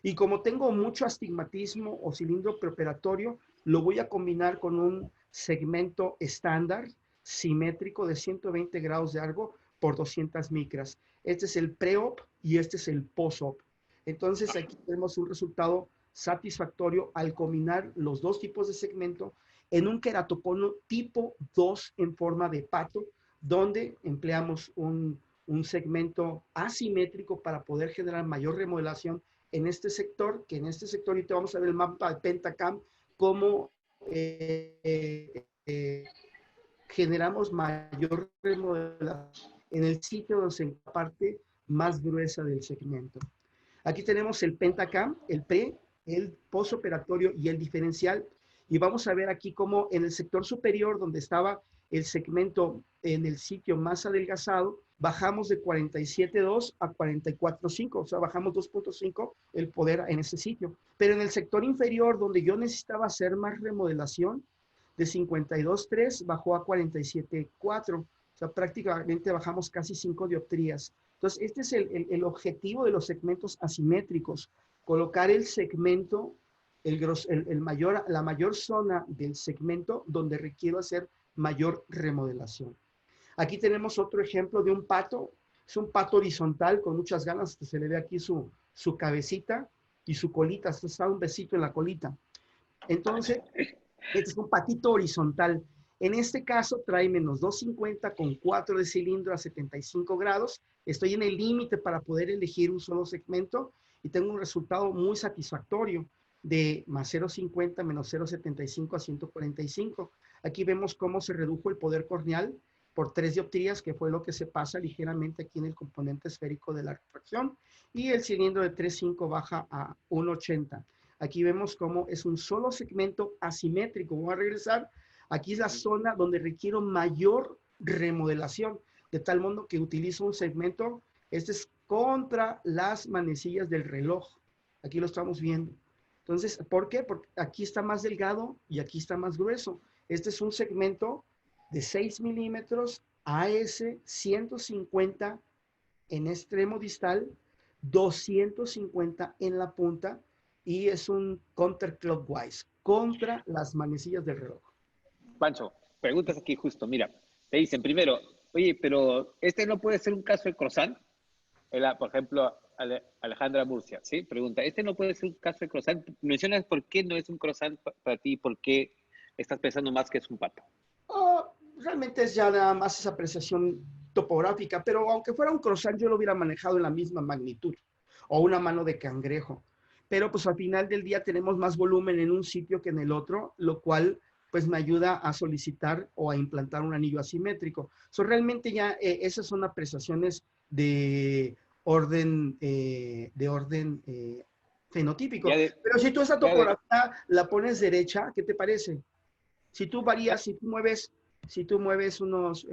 Y como tengo mucho astigmatismo o cilindro preoperatorio, lo voy a combinar con un segmento estándar simétrico de 120 grados de arco por 200 micras. Este es el pre-op y este es el post-op. Entonces aquí tenemos un resultado satisfactorio al combinar los dos tipos de segmento en un queratocono tipo 2 en forma de pato, donde empleamos un segmento asimétrico para poder generar mayor remodelación en este sector, que en este sector ahorita vamos a ver el mapa de Pentacam, cómo generamos mayor remodelación en el sitio donde se encuentra la parte más gruesa del segmento. Aquí tenemos el Pentacam, el pre, el postoperatorio y el diferencial. Y vamos a ver aquí cómo en el sector superior, donde estaba el segmento en el sitio más adelgazado, bajamos de 47.2 a 44.5, o sea, bajamos 2.5 el poder en ese sitio. Pero en el sector inferior, donde yo necesitaba hacer más remodelación, de 52.3 bajó a 47.4, o sea, prácticamente bajamos casi 5 dioptrías. Entonces, este es el objetivo de los segmentos asimétricos, colocar el segmento, la mayor zona del segmento donde requiero hacer mayor remodelación. Aquí tenemos otro ejemplo de un pato. Es un pato horizontal con muchas ganas. Se le ve aquí su cabecita y su colita. Esto está un besito en la colita. Entonces, este es un patito horizontal. En este caso trae menos 250 con 4 de cilindro a 75 grados. Estoy en el límite para poder elegir un solo segmento y tengo un resultado muy satisfactorio de más 0.50 menos 0.75 a 145. Aquí vemos cómo se redujo el poder corneal por 3 dioptrías, que fue lo que se pasa ligeramente aquí en el componente esférico de la refracción, y el cilindro de 3.5 baja a 1.80. Aquí vemos cómo es un solo segmento asimétrico. Vamos a regresar. Aquí es la zona donde requiero mayor remodelación, de tal modo que utilizo un segmento, este es contra las manecillas del reloj. Aquí lo estamos viendo. Entonces, ¿por qué? Porque aquí está más delgado y aquí está más grueso. Este es un segmento de 6 milímetros, AS 150 en extremo distal, 250 en la punta, y es un counterclockwise, contra las manecillas del reloj. Pancho, preguntas aquí justo. Mira, te dicen primero, oye, pero este no puede ser un caso de croissant. Por ejemplo, Alejandra Murcia, ¿sí? Pregunta, ¿este no puede ser un caso de croissant? Mencionas por qué no es un croissant para ti, por qué estás pensando más que es un pato. Realmente es ya nada más esa apreciación topográfica, pero aunque fuera un croissant yo lo hubiera manejado en la misma magnitud, o una mano de cangrejo. Pero pues al final del día tenemos más volumen en un sitio que en el otro, lo cual pues me ayuda a solicitar o a implantar un anillo asimétrico. Realmente ya esas son apreciaciones de orden, fenotípico. Pero si tú esa topografía la pones derecha, ¿qué te parece? Si tú varías, si tú mueves unos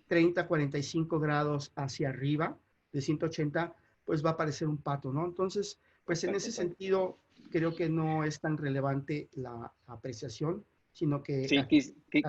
30, 45 grados hacia arriba de 180, pues va a parecer un pato, ¿no? Entonces, pues en ese sentido, creo que no es tan relevante la apreciación, sino que... Sí,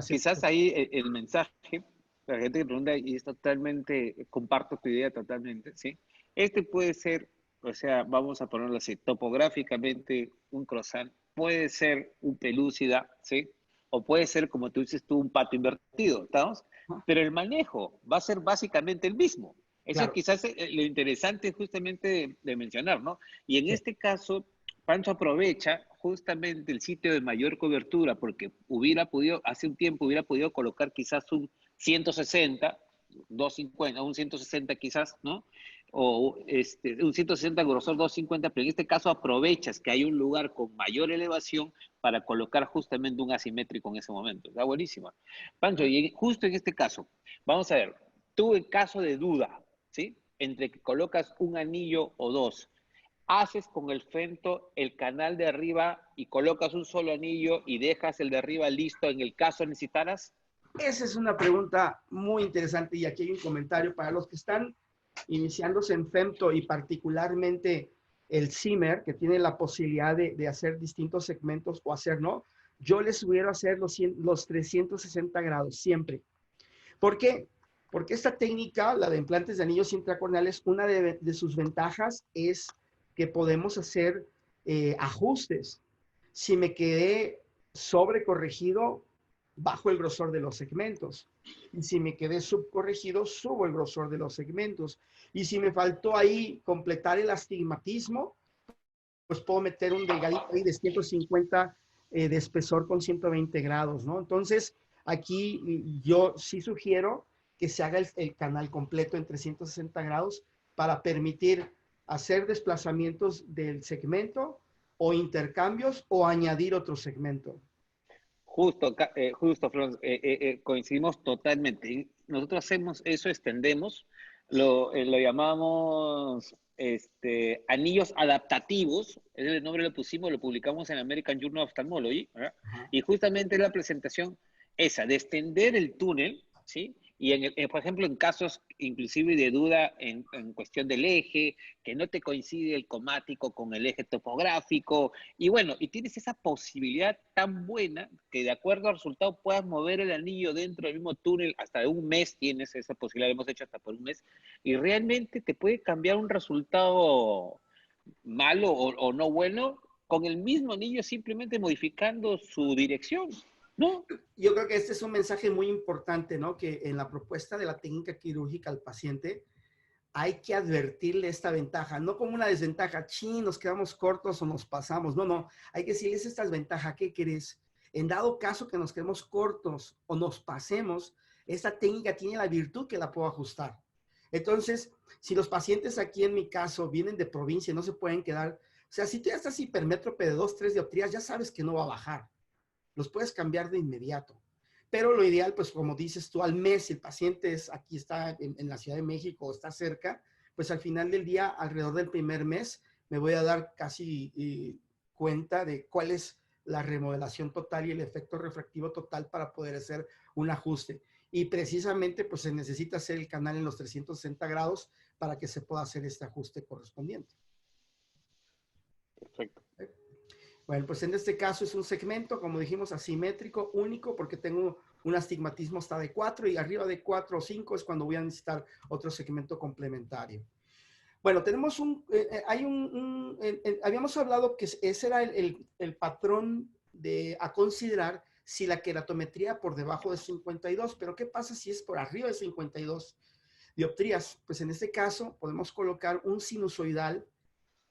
quizás ahí el mensaje, la gente que pregunta, y es totalmente, comparto tu idea totalmente, ¿sí? Este puede ser, o sea, vamos a ponerlo así, topográficamente un croissant, puede ser un pelúcida, ¿sí? O puede ser, como tú dices tú, un pato invertido, ¿estamos? Pero el manejo va a ser básicamente el mismo. Eso claro. Quizás es lo interesante justamente de mencionar, ¿no? Y en este caso, Pancho aprovecha justamente el sitio de mayor cobertura porque hubiera podido, hace un tiempo hubiera podido colocar quizás un 160, 250, un 160 quizás, ¿no? O un 160 grosor 250, pero en este caso aprovechas que hay un lugar con mayor elevación para colocar justamente un asimétrico en ese momento. Está buenísimo. Pancho, y justo en este caso, vamos a ver, tú en caso de duda, ¿sí? Entre que colocas un anillo o dos, haces con el Femto el canal de arriba y colocas un solo anillo y dejas el de arriba listo en el caso necesitaras. Esa es una pregunta muy interesante y aquí hay un comentario para los que están iniciándose en Femto y particularmente el Zimmer, que tiene la posibilidad de hacer distintos segmentos o hacer, ¿no? Yo les sugiero hacer los 360 grados siempre. ¿Por qué? Porque esta técnica, la de implantes de anillos intracorneales, una de sus ventajas es que podemos hacer ajustes. Si me quedé sobrecorregido, bajo el grosor de los segmentos. Y si me quedé subcorregido, subo el grosor de los segmentos. Y si me faltó ahí completar el astigmatismo, pues puedo meter un delgadito ahí de 150 de espesor con 120 grados, ¿no? Entonces, aquí yo sí sugiero que se haga el canal completo en 360 grados para permitir hacer desplazamientos del segmento o intercambios o añadir otro segmento. Justo, Flor, coincidimos totalmente. Nosotros hacemos eso, extendemos, lo llamamos anillos adaptativos, ese es el nombre lo pusimos, lo publicamos en American Journal of Ophthalmology, ¿verdad? Y justamente la presentación esa, de extender el túnel, ¿sí? Y por ejemplo, en casos inclusive de duda en cuestión del eje, que no te coincide el comático con el eje topográfico, y bueno, y tienes esa posibilidad tan buena que de acuerdo al resultado puedas mover el anillo dentro del mismo túnel hasta de un mes, tienes esa posibilidad, lo hemos hecho hasta por un mes, y realmente te puede cambiar un resultado malo o no bueno con el mismo anillo simplemente modificando su dirección, ¿no? Yo creo que este es un mensaje muy importante, ¿no? Que en la propuesta de la técnica quirúrgica al paciente hay que advertirle esta ventaja, no como una desventaja, chin, nos quedamos cortos o nos pasamos, no, no, hay que decirles esta ventaja, ¿qué querés? En dado caso que nos quedemos cortos o nos pasemos, esta técnica tiene la virtud que la puedo ajustar. Entonces, si los pacientes aquí en mi caso vienen de provincia y no se pueden quedar, o sea, si tú ya estás hipermétrope de 2, 3 dioptrías, ya sabes que no va a bajar, los puedes cambiar de inmediato. Pero lo ideal, pues como dices tú, al mes, si el paciente aquí está en la Ciudad de México o está cerca, pues al final del día, alrededor del primer mes, me voy a dar casi cuenta de cuál es la remodelación total y el efecto refractivo total para poder hacer un ajuste. Y precisamente, pues se necesita hacer el canal en los 360 grados para que se pueda hacer este ajuste correspondiente. Perfecto. Bueno, pues en este caso es un segmento, como dijimos, asimétrico, único, porque tengo un astigmatismo hasta de 4 y arriba de 4 o 5 es cuando voy a necesitar otro segmento complementario. Bueno, tenemos habíamos hablado que ese era el patrón a considerar si la queratometría por debajo de 52, pero ¿qué pasa si es por arriba de 52 dioptrías? Pues en este caso podemos colocar un sinusoidal,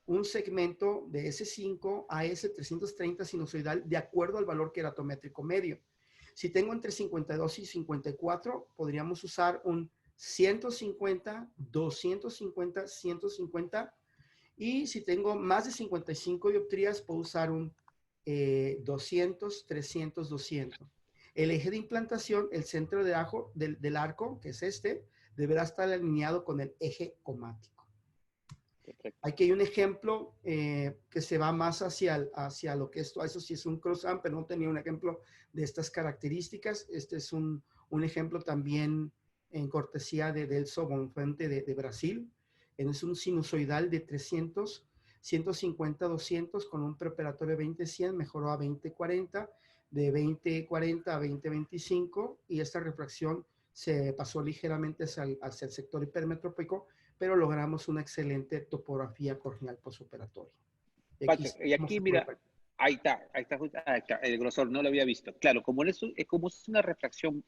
un segmento de S5 a S330 sinusoidal de acuerdo al valor queratométrico medio. Si tengo entre 52 y 54, podríamos usar un 150, 250, 150. Y si tengo más de 55 dioptrías, puedo usar un 200, 300, 200. El eje de implantación, el centro del arco, que es este, deberá estar alineado con el eje comático. Perfecto. Aquí hay un ejemplo que se va más hacia lo que esto, eso sí es un cross-arm, pero no tenía un ejemplo de estas características. Este es un ejemplo también en cortesía de Delso Bonfuente de Brasil. Es un sinusoidal de 300, 150, 200 con un preoperatorio 20-100, mejoró a 20-40, de 20-40 a 20-25 y esta refracción se pasó ligeramente hacia el sector hipermetrópico, pero logramos una excelente topografía corneal postoperatoria. Pacho, y aquí mira, ahí está, el grosor, no lo había visto. Claro, como es una refracción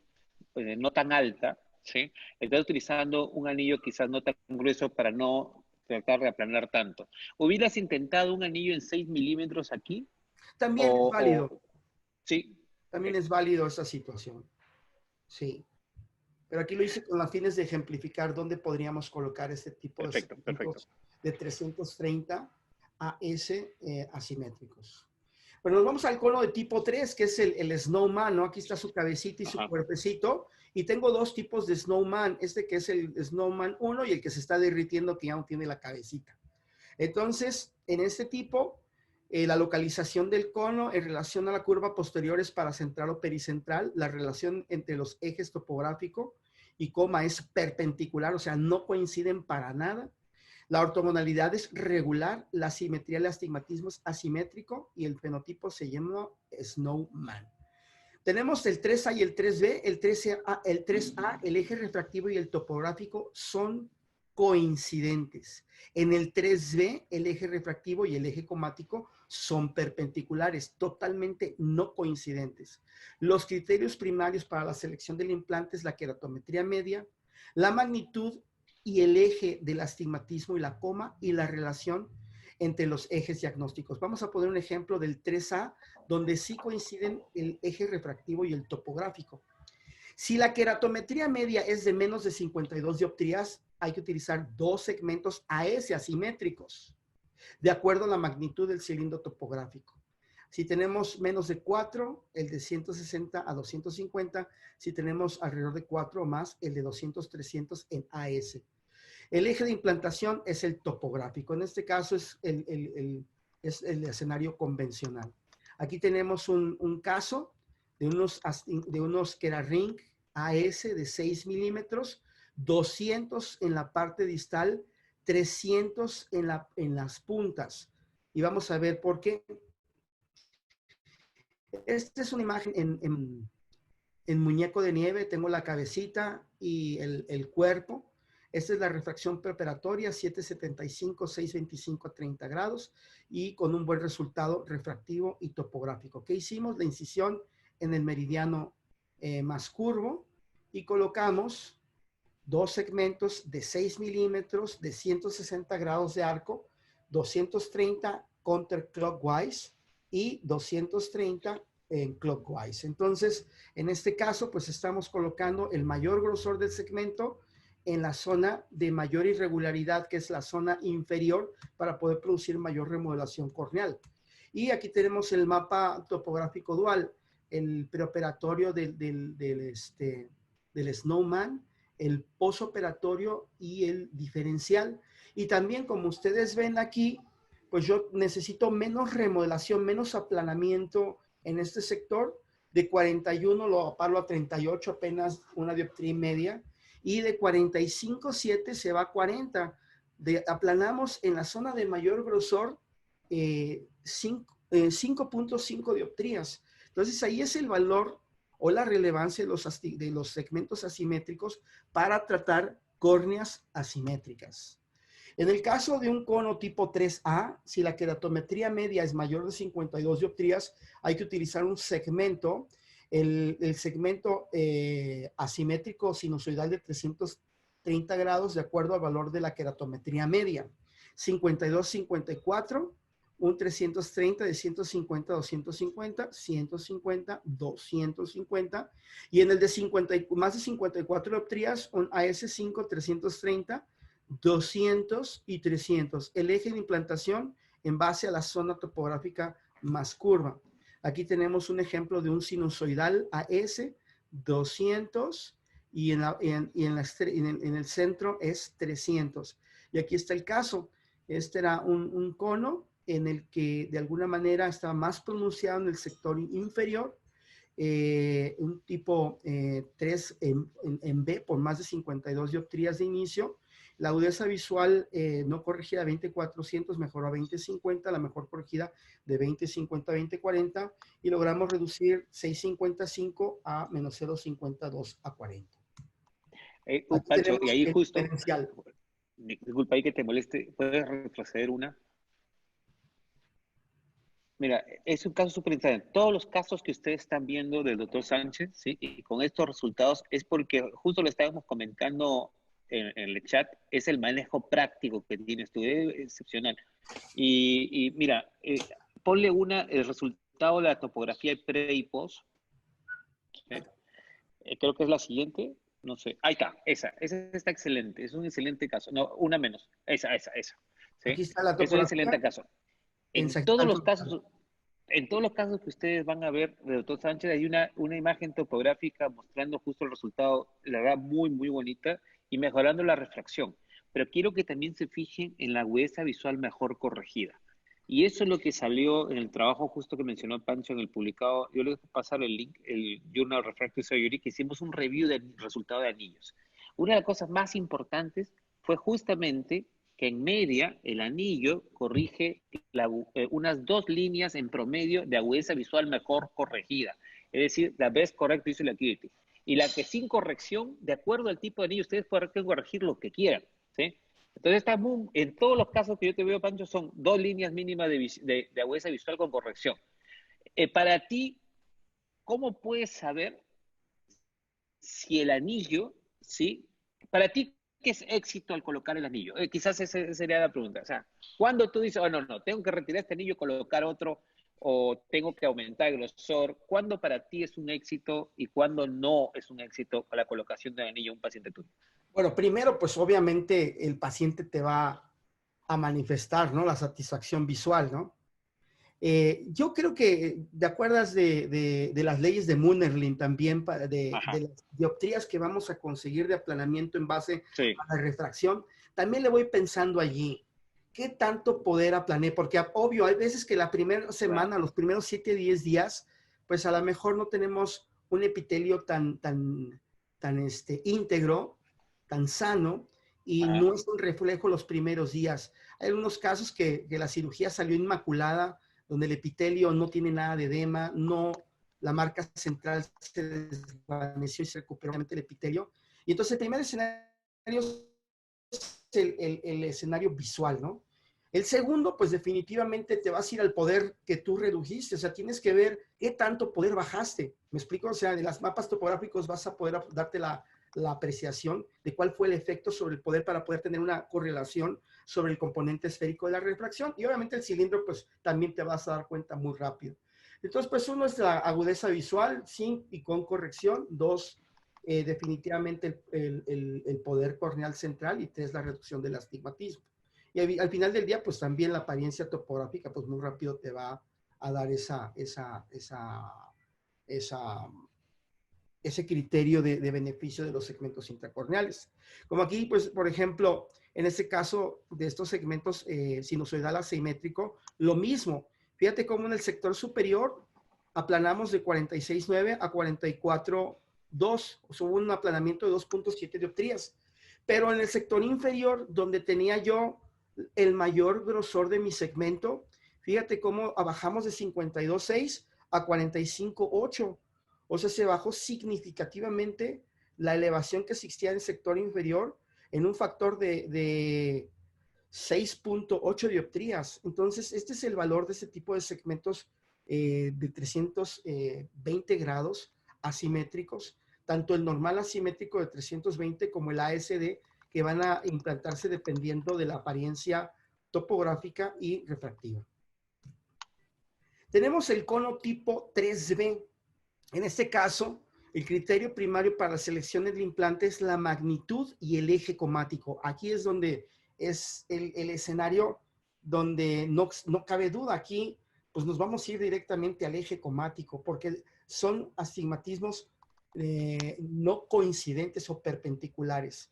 no tan alta, ¿sí? Estás utilizando un anillo quizás no tan grueso para no tratar de aplanar tanto. ¿Hubieras intentado un anillo en 6 milímetros aquí? También es válido. Sí. También Okay. es válido esa situación. Sí. pero aquí lo hice con las fines de ejemplificar dónde podríamos colocar este tipo de Perfecto, perfecto. segmentos de 330 AS asimétricos. Bueno, nos vamos al cono de tipo 3, que es el Snowman, ¿no? Aquí está su cabecita y su Ajá. cuerpecito. Y tengo dos tipos de Snowman, este que es el Snowman 1 y el que se está derritiendo, que ya no tiene la cabecita. Entonces, en este tipo, la localización del cono en relación a la curva posterior es paracentral o pericentral. La relación entre los ejes topográfico y coma es perpendicular, o sea, no coinciden para nada. La ortogonalidad es regular, la simetría del astigmatismo es asimétrico y el fenotipo se llama Snowman. Tenemos el 3A y el 3B. El 3A, el eje refractivo y el topográfico son coincidentes. En el 3B, el eje refractivo y el eje comático son perpendiculares, totalmente no coincidentes. Los criterios primarios para la selección del implante es la queratometría media, la magnitud y el eje del astigmatismo y la coma y la relación entre los ejes diagnósticos. Vamos a poner un ejemplo del 3A, donde sí coinciden el eje refractivo y el topográfico. Si la queratometría media es de menos de 52 dioptrías, hay que utilizar dos segmentos AS asimétricos, de acuerdo a la magnitud del cilindro topográfico. Si tenemos menos de 4, el de 160 a 250. Si tenemos alrededor de 4 o más, el de 200-300 en AS. El eje de implantación es el topográfico. En este caso es el escenario convencional. Aquí tenemos un caso de unos Kera-Ring AS de 6 milímetros, 200 en la parte distal, 300 en las puntas. Y vamos a ver por qué. Esta es una imagen en muñeco de nieve. Tengo la cabecita y el cuerpo. Esta es la refracción preoperatoria, 775, 625 a 30 grados y con un buen resultado refractivo y topográfico. ¿Qué hicimos? La incisión en el meridiano más curvo y colocamos dos segmentos de 6 milímetros de 160 grados de arco, 230 counterclockwise y 230 en clockwise. Entonces, en este caso, pues estamos colocando el mayor grosor del segmento en la zona de mayor irregularidad, que es la zona inferior, para poder producir mayor remodelación corneal. Y aquí tenemos el mapa topográfico dual, el preoperatorio del Snowman, el posoperatorio y el diferencial. Y también, como ustedes ven aquí, pues yo necesito menos remodelación, menos aplanamiento en este sector. De 41 lo paro a 38, apenas una dioptría y media. Y de 45,7 se va a 40. Aplanamos en la zona de mayor grosor 5.5 dioptrías. Entonces ahí es el valor o la relevancia de los segmentos asimétricos para tratar córneas asimétricas. En el caso de un cono tipo 3A, si la queratometría media es mayor de 52 dioptrías, hay que utilizar un segmento, el segmento asimétrico sinusoidal de 330 grados de acuerdo al valor de la queratometría media. 52-54, un 330 de 150 a 250, 150, 250, y en el de más de 54 dioptrías, un AS5 330, 200 y 300. El eje de implantación en base a la zona topográfica más curva. Aquí tenemos un ejemplo de un sinusoidal AS 200 y en el centro es 300. Y aquí está el caso. Este era un cono en el que de alguna manera estaba más pronunciado en el sector inferior, un tipo 3 en B por más de 52 dioptrías de inicio. La agudeza visual no corregida a 20-400 mejoró a 20-50, la mejor corregida de 20-50 a 20-40 y logramos reducir 6.55 a menos 0.52 a 40. Aquí Pancho, y tenemos ahí el justo, diferencial. disculpa ahí que te moleste, ¿puedes retroceder una? Mira, es un caso súper interesante. Todos los casos que ustedes están viendo del doctor Sánchez, ¿sí? Y con estos resultados es porque justo lo estábamos comentando en el chat, es el manejo práctico que tienes tú, es excepcional. Y mira, ponle el resultado de la topografía pre y post, ¿sí? Creo que es la siguiente. No sé. Ahí está, esa está excelente. Es un excelente caso. No, una menos. Esa. ¿Sí? Aquí está la Es un topografía excelente caso. en En todos Sagitario los Tropical. casos, en todos los casos que ustedes van a ver de doctor Sánchez, hay una imagen topográfica mostrando justo el resultado, la verdad, muy, muy bonita y mejorando la refracción. Pero quiero que también se fijen en la agudeza visual mejor corregida. Y eso es lo que salió en el trabajo justo que mencionó Pancho en el publicado. Yo les voy a pasar el link, el Journal Refractive Surgery, que hicimos un review del resultado de anillos. Una de las cosas más importantes fue justamente que en media el anillo corrige unas 2 líneas en promedio de agudeza visual mejor corregida. Es decir, la best correct visual acuity. Y la que sin corrección, de acuerdo al tipo de anillo, ustedes pueden corregir lo que quieran. ¿Sí? Entonces, en todos los casos que yo te veo, Pancho, son 2 líneas mínimas de agudeza visual con corrección. Para ti, ¿cómo puedes saber si el anillo, ¿sí? Para ti, ¿qué es éxito al colocar el anillo? Quizás esa sería la pregunta. O sea, ¿cuándo tú dices, oh, no, tengo que retirar este anillo, colocar otro, o tengo que aumentar el grosor? ¿Cuándo para ti es un éxito y cuándo no es un éxito la colocación del anillo a un paciente tuyo? Bueno, primero, pues obviamente el paciente te va a manifestar, ¿no? La satisfacción visual, ¿no? Yo creo que, ¿te acuerdas de las leyes de Munnerlin también, de Ajá, las dioptrías que vamos a conseguir de aplanamiento en base sí, a la refracción? También le voy pensando allí, ¿qué tanto poder aplané? Porque obvio, hay veces que la primera claro. semana, los primeros 7, 10 días, pues a lo mejor no tenemos un epitelio tan íntegro, tan sano, y Ajá. no es un reflejo los primeros días. Hay algunos casos que la cirugía salió inmaculada, donde el epitelio no tiene nada de edema, no, la marca central se desvaneció y se recuperó el epitelio. Y entonces el primer escenario es el escenario visual, ¿no? El segundo, pues definitivamente te vas a ir al poder que tú redujiste, o sea, tienes que ver qué tanto poder bajaste. ¿Me explico? O sea, de las mapas topográficos vas a poder darte la apreciación de cuál fue el efecto sobre el poder para poder tener una correlación sobre el componente esférico de la refracción. Y obviamente el cilindro, pues también te vas a dar cuenta muy rápido. Entonces, pues uno es la agudeza visual, sin y con corrección. Dos, definitivamente el poder corneal central. Y tres, la reducción del astigmatismo. Y al final del día, pues también la apariencia topográfica, pues muy rápido te va a dar esa ese criterio de beneficio de los segmentos intracorneales. Como aquí, pues, por ejemplo, en este caso de estos segmentos sinusoidal asimétrico, lo mismo. Fíjate cómo en el sector superior aplanamos de 46.9 a 44.2, o sea, hubo un aplanamiento de 2.7 dioptrías. Pero en el sector inferior, donde tenía yo el mayor grosor de mi segmento, fíjate cómo bajamos de 52.6 a 45.8. O sea, se bajó significativamente la elevación que existía en el sector inferior en un factor de 6.8 dioptrías. Entonces, este es el valor de este tipo de segmentos de 320 grados asimétricos, tanto el normal asimétrico de 320 como el ASD, que van a implantarse dependiendo de la apariencia topográfica y refractiva. Tenemos el cono tipo 3B. En este caso, el criterio primario para la selección del implante es la magnitud y el eje comático. Aquí es donde es el escenario donde no cabe duda. Aquí, pues nos vamos a ir directamente al eje comático, porque son astigmatismos no coincidentes o perpendiculares.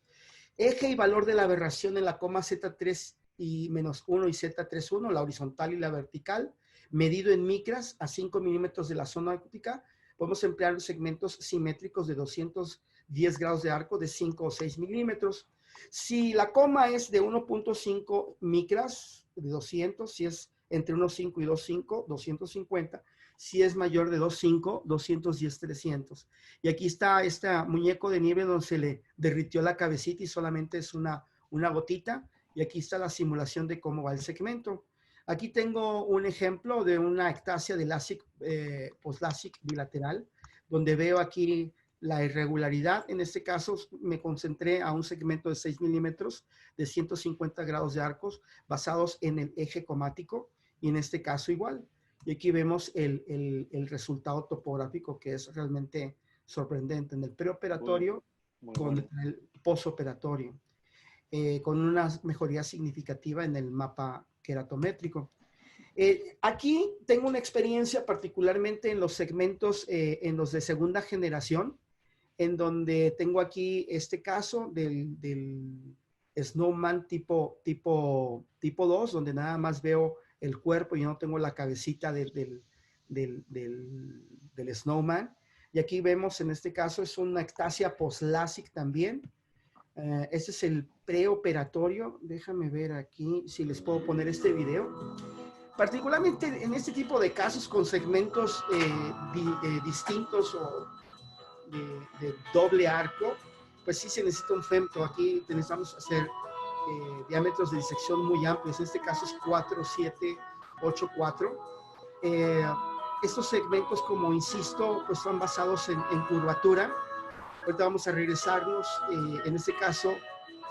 Eje y valor de la aberración en la coma Z3 y menos 1 y Z31, la horizontal y la vertical, medido en micras a 5 milímetros de la zona óptica. Podemos emplear segmentos simétricos de 210 grados de arco de 5 o 6 milímetros. Si la coma es de 1.5 micras, de 200, si es entre 1.5 y 2.5, 250. Si es mayor de 2.5, 210, 300. Y aquí está este muñeco de nieve donde se le derritió la cabecita y solamente es una gotita. Y aquí está la simulación de cómo va el segmento. Aquí tengo un ejemplo de una ectasia de LASIK, post-LASIK bilateral, donde veo aquí la irregularidad. En este caso me concentré a un segmento de 6 milímetros de 150 grados de arcos basados en el eje comático y en este caso igual. Y aquí vemos el resultado topográfico que es realmente sorprendente. En el preoperatorio Muy con bueno. el posoperatorio, con una mejoría significativa en el mapa queratométrico. Aquí tengo una experiencia particularmente en los segmentos, en los de segunda generación, en donde tengo aquí este caso del Snowman tipo 2, donde nada más veo el cuerpo y no tengo la cabecita del Snowman. Y aquí vemos, en este caso, es una ectasia post-LASIK también. Este es el preoperatorio. Déjame ver aquí si les puedo poner este video. Particularmente en este tipo de casos con segmentos distintos o de doble arco, pues sí se necesita un femto. Aquí necesitamos hacer diámetros de disección muy amplios. En este caso es 4, 7, 8, 4. Estos segmentos, como insisto, pues son basados en curvatura. Ahorita vamos a regresarnos. En este caso,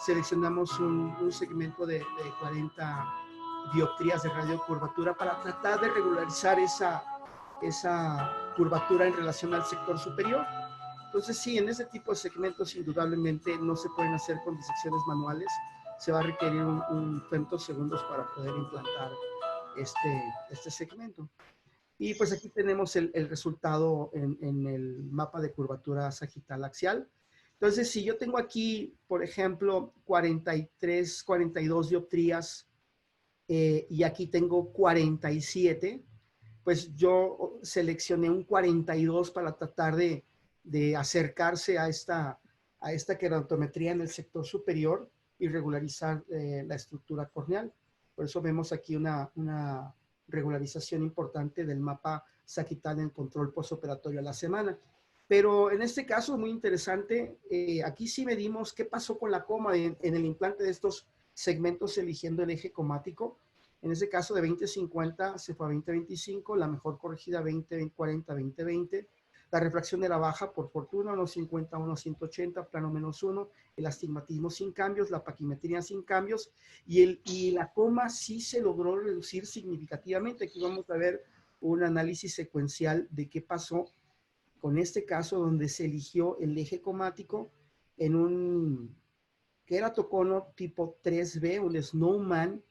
seleccionamos un segmento de 40 dioptrías de radiocurvatura para tratar de regularizar esa curvatura en relación al sector superior. Entonces, sí, en ese tipo de segmentos indudablemente no se pueden hacer con disecciones manuales. Se va a requerir un femtosegundos para poder implantar este segmento. Y pues aquí tenemos el resultado en el mapa de curvatura sagital axial. Entonces, si yo tengo aquí, por ejemplo, 43, 42 dioptrías y aquí tengo 47, pues yo seleccioné un 42 para tratar de acercarse a esta queratometría en el sector superior y regularizar la estructura corneal. Por eso vemos aquí una regularización importante del mapa sagital en control postoperatorio a la semana. Pero en este caso, muy interesante, aquí sí medimos qué pasó con la coma en el implante de estos segmentos eligiendo el eje comático. En ese caso de 20-50 se fue a 20-25, la mejor corregida 20-40, 20-20. La refracción era baja, por fortuna, 1.50, 1.180, plano -1, el astigmatismo sin cambios, la paquimetría sin cambios, y la coma sí se logró reducir significativamente. Aquí vamos a ver un análisis secuencial de qué pasó con este caso donde se eligió el eje comático en un queratocono tipo 3B, un Snowman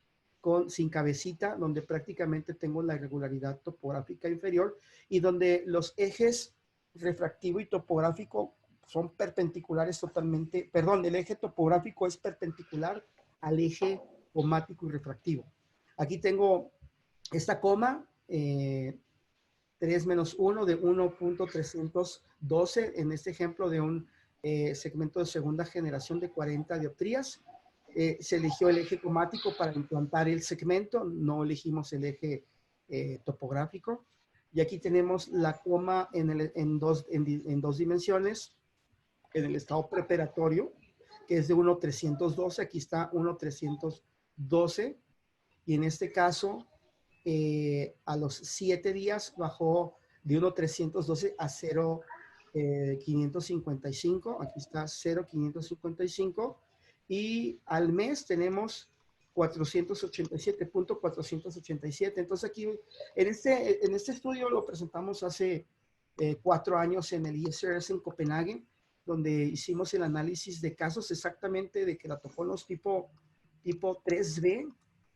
sin cabecita, donde prácticamente tengo la irregularidad topográfica inferior y donde los ejes refractivo y topográfico son perpendiculares totalmente, perdón, el eje topográfico es perpendicular al eje comático y refractivo. Aquí tengo esta coma, 3 menos 1 de 1.312, en este ejemplo de un segmento de segunda generación de 40 dioptrías. Se eligió el eje comático para implantar el segmento, no elegimos el eje topográfico. Y aquí tenemos la coma en dos dimensiones, en el estado preparatorio, que es de 1.312, aquí está 1.312, y en este caso, a los 7 días bajó de 1.312 a 0.555, aquí está 0.555, y al mes tenemos 487.487. Entonces aquí, en este estudio lo presentamos hace 4 años en el ISRS en Copenhague, donde hicimos el análisis de casos exactamente de queratoconos tipo 3B,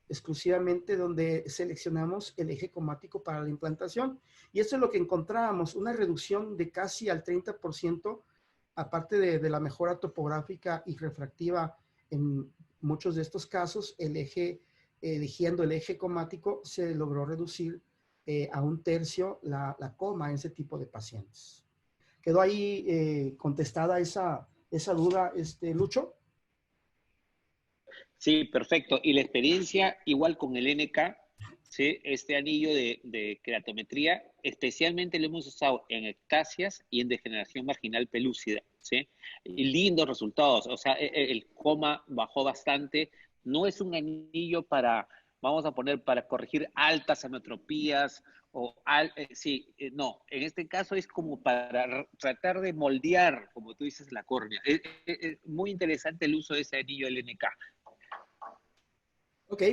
exclusivamente donde seleccionamos el eje comático para la implantación. Y esto es lo que encontrábamos, una reducción de casi al 30%, aparte de la mejora topográfica y refractiva en muchos de estos casos, eligiendo el eje comático, se logró reducir a 1/3 la coma en ese tipo de pacientes. ¿Quedó ahí contestada esa duda, Lucho? Sí, perfecto. Y la experiencia igual con el NK, ¿sí? Este anillo de queratometría, especialmente lo hemos usado en ectasias y en degeneración marginal pelúcida, ¿sí? Y lindos resultados, o sea, el coma bajó bastante. No es un anillo para, vamos a poner, para corregir altas ametropías no, en este caso es como para tratar de moldear, como tú dices, la córnea. Es muy interesante el uso de ese anillo del NK. Ok,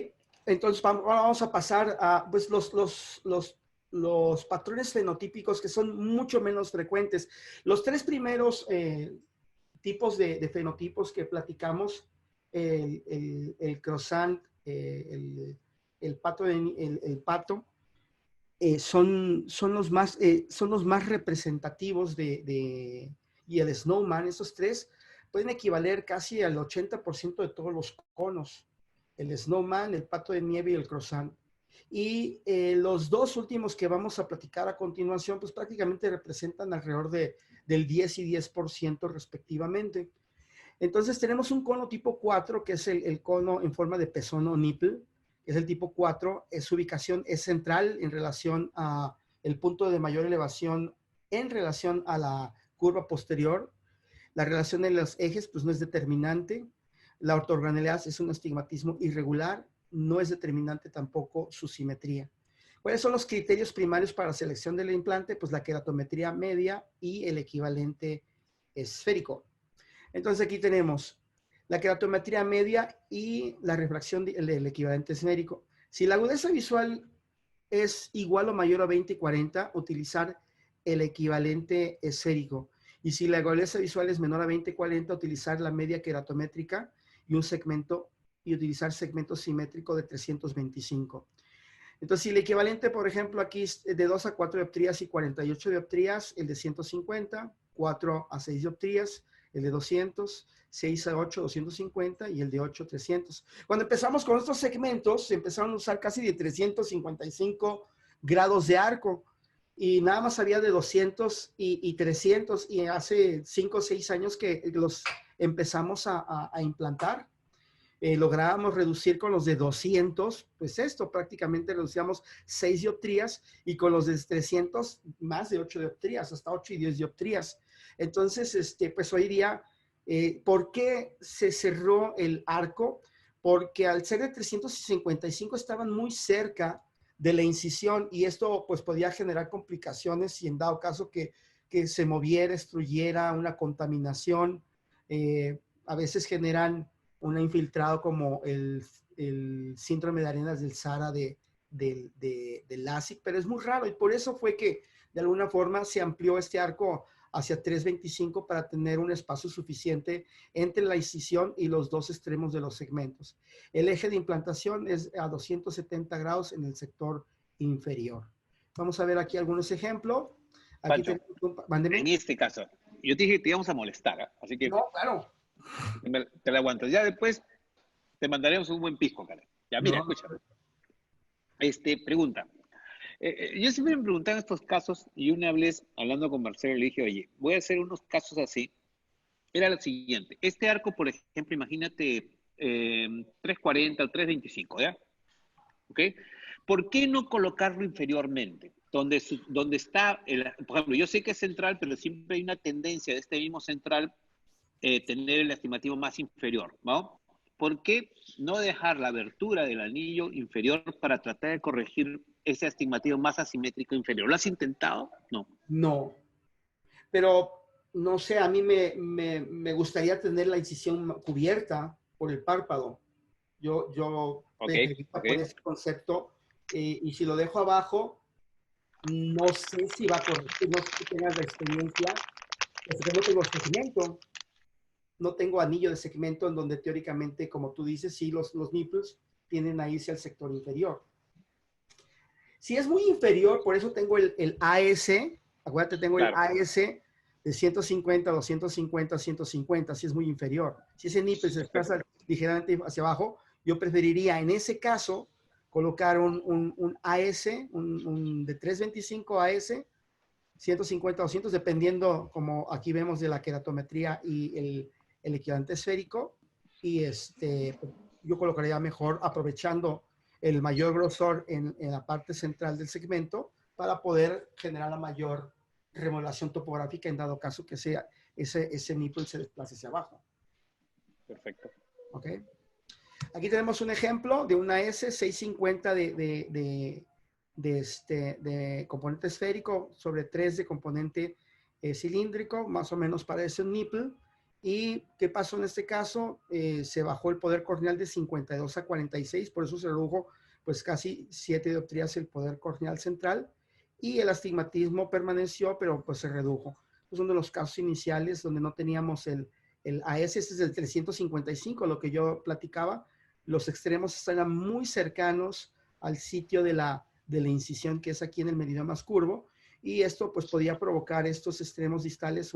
entonces vamos a pasar a pues, los patrones fenotípicos que son mucho menos frecuentes. Los 3 primeros tipos de fenotipos que platicamos, el croissant, el pato, el pato son los más representativos y el snowman, esos tres pueden equivaler casi al 80% de todos los conos. El snowman, el pato de nieve y el croissant. Y los dos últimos que vamos a platicar a continuación, pues prácticamente representan alrededor del 10 y 10% respectivamente. Entonces tenemos un cono tipo 4, que es el cono en forma de pezón o nipple, que es el tipo 4. Su ubicación es central en relación a el punto de mayor elevación en relación a la curva posterior. La relación de los ejes pues no es determinante. La ortogonalidad es un astigmatismo irregular, no es determinante tampoco su simetría. ¿Cuáles son los criterios primarios para la selección del implante? Pues la queratometría media y el equivalente esférico. Entonces aquí tenemos la queratometría media y la refracción del equivalente esférico. Si la agudeza visual es igual o mayor a 20/40, utilizar el equivalente esférico. Y si la agudeza visual es menor a 20/40, utilizar la media queratométrica y utilizar segmento simétrico de 325. Entonces, si el equivalente, por ejemplo, aquí es de 2 a 4 dioptrías y 48 dioptrías, el de 150, 4 a 6 dioptrías, el de 200, 6 a 8, 250 y el de 8, 300. Cuando empezamos con estos segmentos, se empezaron a usar casi de 355 grados de arco y nada más había de 200 y 300 y hace 5 o 6 años que los empezamos a implantar. Lográbamos reducir con los de 200, pues esto prácticamente reducíamos 6 dioptrías y con los de 300 más de 8 dioptrías, hasta 8 y 10 dioptrías. Entonces, pues hoy día, ¿por qué se cerró el arco? Porque al ser de 355 estaban muy cerca de la incisión y esto pues podía generar complicaciones si en dado caso que se moviera, destruyera una contaminación. A veces generan un infiltrado como el síndrome de arenas del Sahara del LASIK, pero es muy raro y por eso fue que de alguna forma se amplió este arco hacia 325 para tener un espacio suficiente entre la incisión y los dos extremos de los segmentos. El eje de implantación es a 270 grados en el sector inferior. Vamos a ver aquí algunos ejemplos. Aquí Pancho, mándeme. en este caso, yo te dije que te íbamos a molestar, ¿eh? Así que No, claro. te la aguantas. Ya después te mandaremos un buen pisco, cara. Ya, mira, No, escucha. Pregunta. Yo siempre me preguntaba en estos casos, y una vez hablando con Marcelo le dije, oye, voy a hacer unos casos así. Era lo siguiente. Este arco, por ejemplo, imagínate 340 o 325, ¿ya? ¿Ok? ¿Por qué no colocarlo inferiormente? Donde está, por ejemplo, yo sé que es central, pero siempre hay una tendencia de este mismo central tener el estimativo más inferior, ¿no? ¿Por qué no dejar la abertura del anillo inferior para tratar de corregir ese astigmatismo más asimétrico inferior? ¿Lo has intentado? No. no. Pero no sé, a mí me gustaría tener la incisión cubierta por el párpado. Yo Ok, preferiría ok. por ese concepto y si lo dejo abajo, no sé si va a corregir, no sé si tengas la experiencia, porque no tengo segmento, no tengo anillo de segmento en donde teóricamente, como tú dices, sí, los nipples tienden a irse al sector inferior. Si es muy inferior, por eso tengo el AS, acuérdate, tengo el Claro. AS de 150, 250, 150, si es muy inferior. Si ese nipple se desplaza ligeramente hacia abajo, yo preferiría en ese caso colocar un AS, de 325 AS, 150, 200, dependiendo, como aquí vemos, de la queratometría y el equivalente esférico. Y yo colocaría mejor aprovechando el mayor grosor en la parte central del segmento para poder generar la mayor remodelación topográfica en dado caso que sea ese nipple se desplace hacia abajo. Perfecto. ¿Ok? Aquí tenemos un ejemplo de una S650 de componente esférico sobre 3 de componente cilíndrico, más o menos parece un nipple. ¿Y qué pasó en este caso? Se bajó el poder corneal de 52 a 46, por eso se redujo pues casi 7 dioptrías el poder corneal central y el astigmatismo permaneció, pero pues se redujo. Es uno de los casos iniciales donde no teníamos el AS es el 355, lo que yo platicaba. Los extremos están muy cercanos al sitio de la incisión, que es aquí en el meridiano más curvo, y esto pues podía provocar estos extremos distales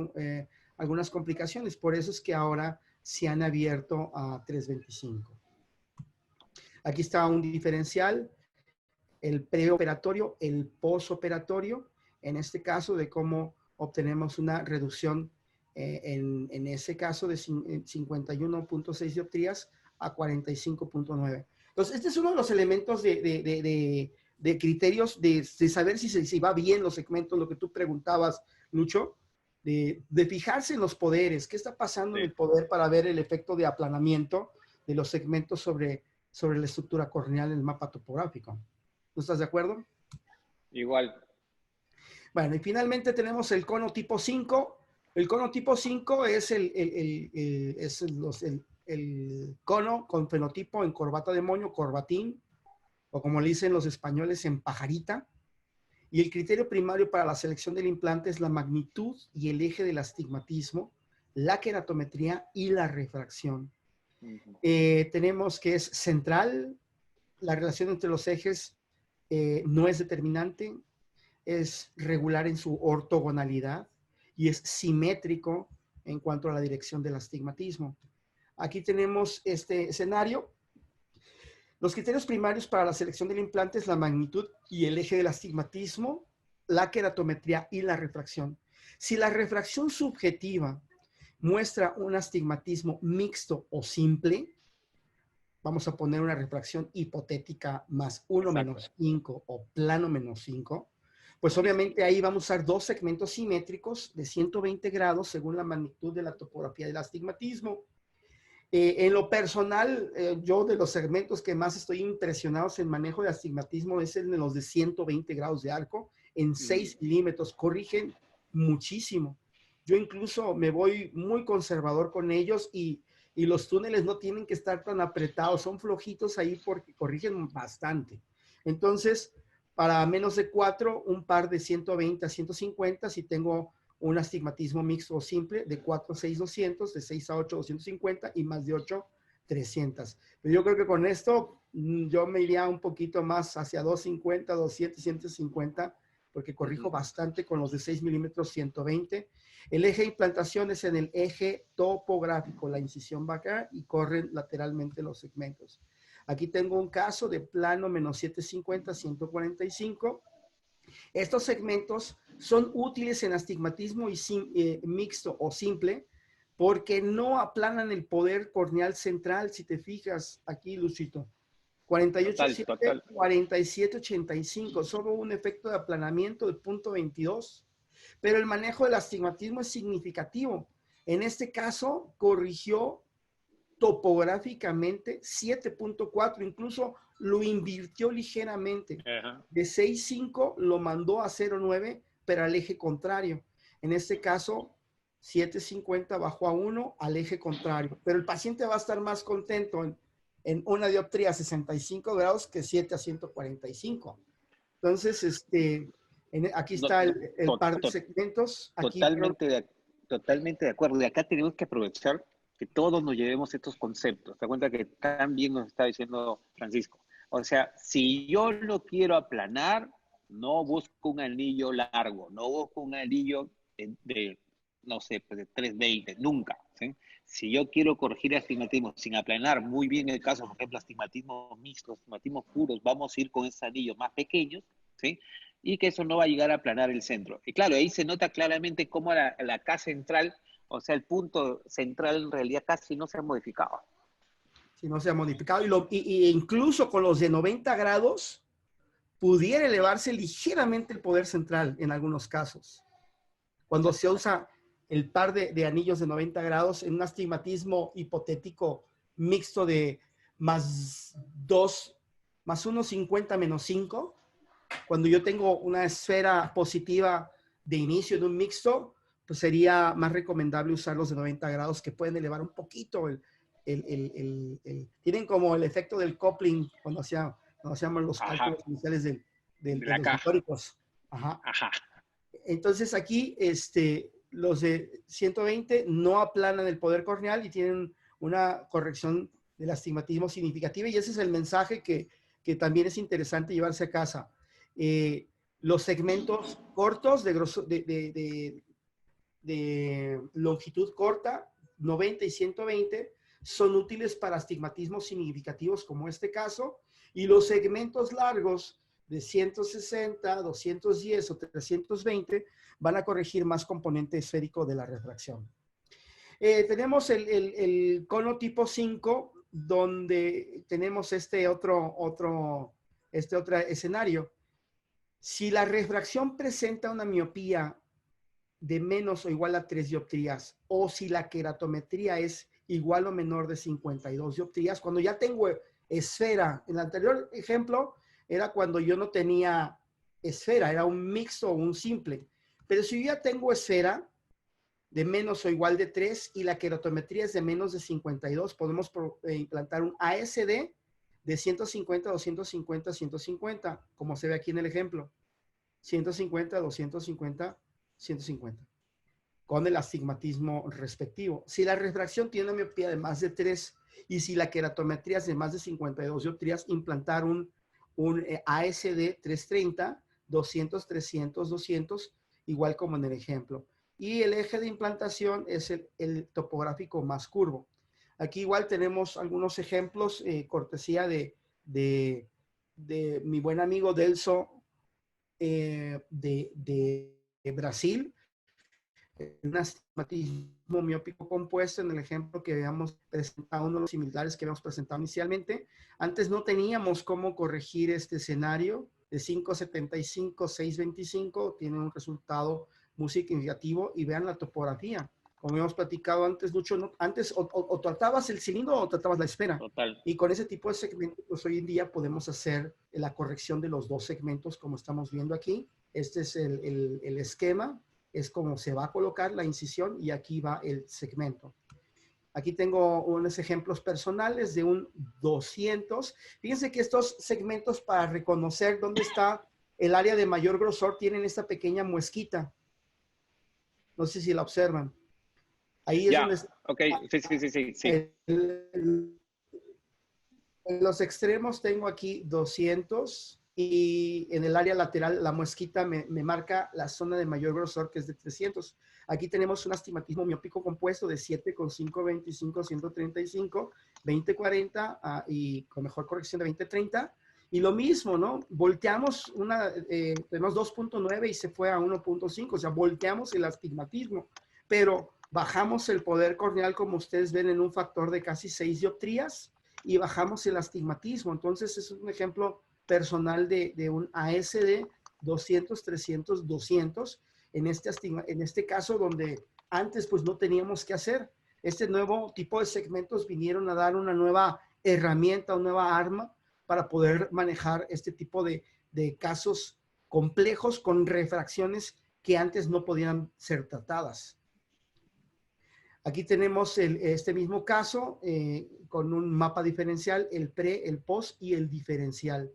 algunas complicaciones. Por eso es que ahora se han abierto a 325. Aquí está un diferencial, el preoperatorio, el posoperatorio, en este caso de cómo obtenemos una reducción en ese caso de 51.6 dioptrías a 45.9. Entonces, este es uno de los elementos de criterios de saber si va bien los segmentos, lo que tú preguntabas, Lucho, de fijarse en los poderes, qué está pasando en el poder para ver el efecto de aplanamiento de los segmentos sobre la estructura corneal en el mapa topográfico. ¿No estás de acuerdo? Igual. Bueno, y finalmente tenemos el cono tipo 5. El cono tipo 5 es el cono con fenotipo en corbata de moño, corbatín, o como le dicen los españoles, en pajarita. Y el criterio primario para la selección del implante es la magnitud y el eje del astigmatismo, la queratometría y la refracción. Tenemos que es central, la relación entre los ejes no es determinante, es regular en su ortogonalidad y es simétrico en cuanto a la dirección del astigmatismo. Aquí tenemos este escenario. Los criterios primarios para la selección del implante es la magnitud y el eje del astigmatismo, la queratometría y la refracción. Si la refracción subjetiva muestra un astigmatismo mixto o simple, vamos a poner una refracción hipotética más 1 menos 5 o plano menos 5, pues obviamente ahí vamos a usar dos segmentos simétricos de 120 grados según la magnitud de la topografía del astigmatismo. En lo personal, yo de los segmentos que más estoy impresionado en manejo de astigmatismo es el de los de 120 grados de arco en 6 milímetros. Corrigen muchísimo. Yo incluso me voy muy conservador con ellos y los túneles no tienen que estar tan apretados, son flojitos ahí porque corrigen bastante. Entonces, para menos de 4, un par de 120 a 150, si tengo un astigmatismo mixto o simple de 4 a 6, 200, de 6 a 8, 250 y más de 8, 300. Pero yo creo que con esto yo me iría un poquito más hacia 250, 200, 150, porque corrijo bastante con los de 6 milímetros, 120. El eje de implantación es en el eje topográfico, la incisión va acá y corren lateralmente los segmentos. Aquí tengo un caso de plano menos 750, 145. Estos segmentos son útiles en astigmatismo mixto o simple porque no aplanan el poder corneal central, si te fijas aquí, Lucito. 48,7, 47,85, solo un efecto de aplanamiento de 0.22, pero el manejo del astigmatismo es significativo. En este caso, corrigió topográficamente 7.4, incluso lo invirtió ligeramente. De 6.5 lo mandó a 0.9, pero al eje contrario. En este caso, 7.50 bajó a 1 al eje contrario. Pero el paciente va a estar más contento en una dioptría a 65 grados que 7 a 145. Entonces, aquí está el par de segmentos. Aquí, totalmente de acuerdo. Y acá tenemos que aprovechar que todos nos llevemos estos conceptos. Te das cuenta que tan bien nos está diciendo Francisco. O sea, si yo no quiero aplanar, no busco un anillo largo, no busco un anillo no sé, pues de 320, nunca. ¿Sí? Si yo quiero corregir astigmatismo sin aplanar, muy bien el caso, por ejemplo, astigmatismos mixtos, astigmatismos puros, vamos a ir con esos anillos más pequeños, ¿sí? Y que eso no va a llegar a aplanar el centro. Y claro, ahí se nota claramente cómo la K central, o sea, el punto central en realidad casi no se ha modificado. Sí, no se ha modificado. Y incluso con los de 90 grados, pudiera elevarse ligeramente el poder central en algunos casos. Cuando se usa el par de anillos de 90 grados en un astigmatismo hipotético mixto de más 2, más 1,50 menos 5, cuando yo tengo una esfera positiva de inicio de un mixto, pues sería más recomendable usar los de 90 grados que pueden elevar un poquito tienen como el efecto del coupling cuando hacíamos los cálculos iniciales de los históricos. Ajá. Entonces aquí, los de 120 no aplanan el poder corneal y tienen una corrección del astigmatismo significativa, y ese es el mensaje que también es interesante llevarse a casa. Los segmentos cortos de longitud corta, 90 y 120, son útiles para astigmatismos significativos como este caso, y los segmentos largos de 160, 210 o 320 van a corregir más componente esférico de la refracción. Tenemos el cono tipo 5, donde tenemos este otro escenario. Si la refracción presenta una miopía de menos o igual a 3 dioptrías, o si la queratometría es igual o menor de 52 dioptrías, cuando ya tengo esfera, en el anterior ejemplo era cuando yo no tenía esfera, era un mixto o un simple, pero si yo ya tengo esfera de menos o igual de 3 y la queratometría es de menos de 52, podemos implantar un ASD de 150, 250, 150, como se ve aquí en el ejemplo. 150, 250, 150, con el astigmatismo respectivo. Si la refracción tiene una miopía de más de 3 y si la queratometría es de más de 52 dioptrías, implantar un ASD 330, 200, 300, 200, igual como en el ejemplo. Y el eje de implantación es el topográfico más curvo. Aquí igual tenemos algunos ejemplos, cortesía de mi buen amigo Delso de Brasil, un astigmatismo miópico compuesto en el ejemplo que habíamos presentado, uno de los similares que habíamos presentado inicialmente. Antes no teníamos cómo corregir este escenario de 5.75, 6.25, tiene un resultado muy significativo y vean la topografía. Como hemos platicado antes, Lucho, ¿no? Antes o tratabas el cilindro o tratabas la esfera. Total. Y con ese tipo de segmentos, pues hoy en día podemos hacer la corrección de los dos segmentos, como estamos viendo aquí. Este es el esquema, es como se va a colocar la incisión y aquí va el segmento. Aquí tengo unos ejemplos personales de un 200. Fíjense que estos segmentos, para reconocer dónde está el área de mayor grosor, tienen esta pequeña muesquita. No sé si la observan. Ahí es donde está. Ok, sí. En los extremos tengo aquí 200 y en el área lateral la muesquita me marca la zona de mayor grosor, que es de 300. Aquí tenemos un astigmatismo miópico compuesto de 7,5, 25, 135, 20-40 y con mejor corrección de 20-30. Y lo mismo, ¿no? Volteamos tenemos 2.9 y se fue a 1.5, o sea, volteamos el astigmatismo, pero bajamos el poder corneal, como ustedes ven, en un factor de casi 6 dioptrías y bajamos el astigmatismo. Entonces, es un ejemplo personal de un ASD 200, 300, 200, en este caso donde antes pues no teníamos que hacer. Este nuevo tipo de segmentos vinieron a dar una nueva herramienta, una nueva arma para poder manejar este tipo de casos complejos con refracciones que antes no podían ser tratadas. Aquí tenemos este mismo caso con un mapa diferencial, el pre, el post y el diferencial.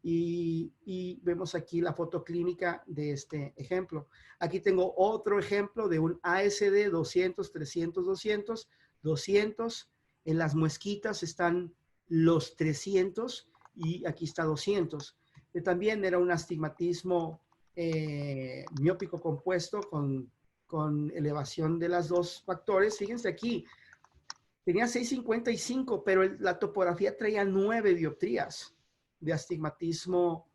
Y vemos aquí la foto clínica de este ejemplo. Aquí tengo otro ejemplo de un ASD 200, 300, 200, 200. En las muesquitas están los 300 y aquí está 200. También era un astigmatismo miópico compuesto con elevación de las dos factores. Fíjense aquí, tenía 6.55, pero la topografía traía 9 dioptrías de astigmatismo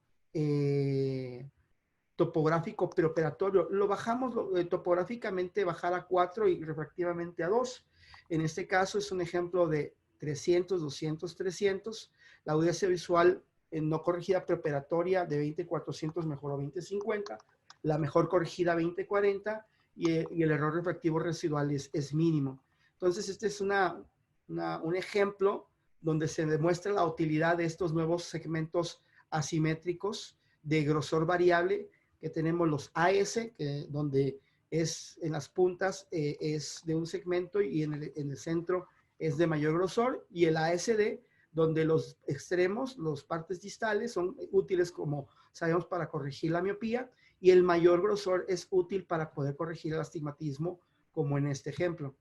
topográfico preoperatorio. Lo bajamos topográficamente, bajar a 4 y refractivamente a 2. En este caso es un ejemplo de 300, 200, 300. La audiencia visual no corregida preoperatoria de 20-400 mejoró 20-50. La mejor corregida 20-40 y el error refractivo residual es mínimo. Entonces, este es un ejemplo donde se demuestra la utilidad de estos nuevos segmentos asimétricos de grosor variable, que tenemos los AS, donde es en las puntas es de un segmento y en el centro es de mayor grosor, y el ASD, donde los extremos, las partes distales, son útiles, como sabemos, para corregir la miopía, y el mayor grosor es útil para poder corregir el astigmatismo, como en este ejemplo.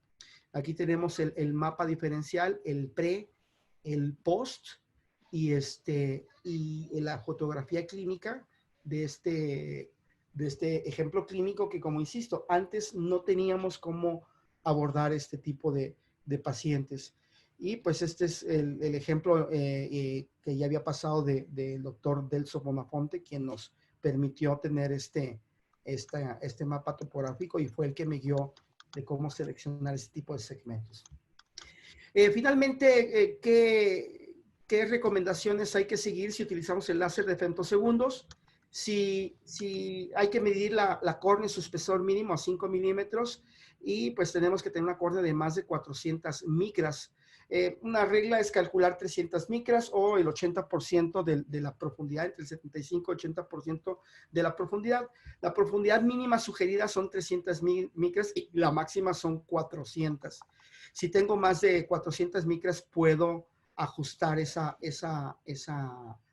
Aquí tenemos el mapa diferencial, el pre, el post y la fotografía clínica de este ejemplo clínico que, como insisto, antes no teníamos cómo abordar este tipo de pacientes. Y pues este es el ejemplo que ya había pasado del doctor Delso Bonafonte, quien nos permitió tener este mapa topográfico y fue el que me guió de cómo seleccionar este tipo de segmentos. Finalmente, ¿qué recomendaciones hay que seguir si utilizamos el láser de femtosegundos? Si hay que medir la córnea, su espesor mínimo a 5 milímetros, y pues tenemos que tener una córnea de más de 400 micras. Una regla es calcular 300 micras o el 80% de la profundidad, entre el 75 y 80% de la profundidad. La profundidad mínima sugerida son 300 micras y la máxima son 400. Si tengo más de 400 micras, puedo ajustar esa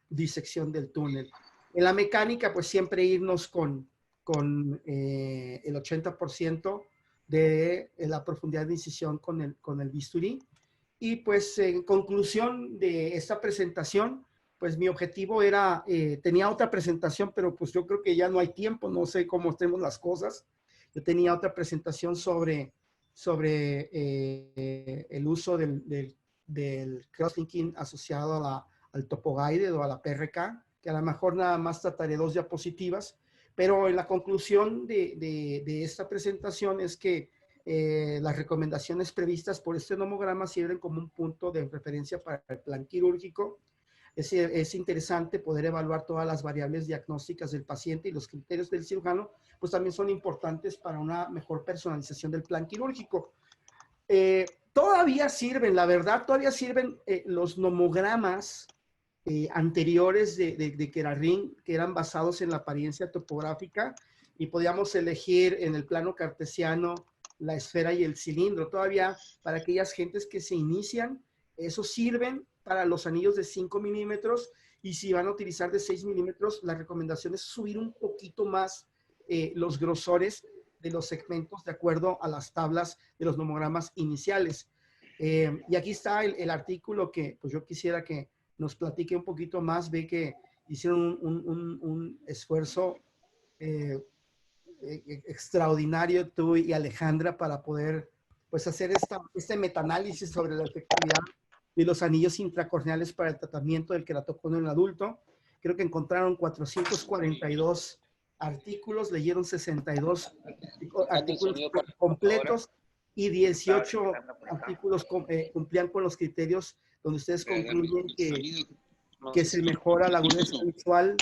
disección del túnel. En la mecánica, pues siempre irnos con el 80% de la profundidad de incisión con el bisturí. Y pues en conclusión de esta presentación, pues mi objetivo era, tenía otra presentación, pero pues yo creo que ya no hay tiempo, no sé cómo estemos las cosas. Yo tenía otra presentación sobre el uso del crosslinking asociado al topoguide o a la PRK, que a lo mejor nada más trataré 2 diapositivas, pero en la conclusión de esta presentación es que las recomendaciones previstas por este nomograma sirven como un punto de referencia para el plan quirúrgico. Es interesante poder evaluar todas las variables diagnósticas del paciente y los criterios del cirujano, pues también son importantes para una mejor personalización del plan quirúrgico. Todavía sirven, la verdad, todavía sirven los nomogramas anteriores de Kerarin, que eran basados en la apariencia topográfica, y podíamos elegir en el plano cartesiano la esfera y el cilindro. Todavía para aquellas gentes que se inician, eso sirven para los anillos de 5 milímetros, y si van a utilizar de 6 milímetros, la recomendación es subir un poquito más los grosores de los segmentos de acuerdo a las tablas de los nomogramas iniciales. Y aquí está el artículo que pues yo quisiera que nos platique un poquito más. Ve que hicieron un esfuerzo extraordinario tú y Alejandra para poder pues hacer este metaanálisis sobre la efectividad de los anillos intracorneales para el tratamiento del queratoconio en el adulto. Creo que encontraron 442 artículos, leyeron 62 artículos completos y 18 artículos cumplían con los criterios donde ustedes concluyen que se mejora la agudeza visual,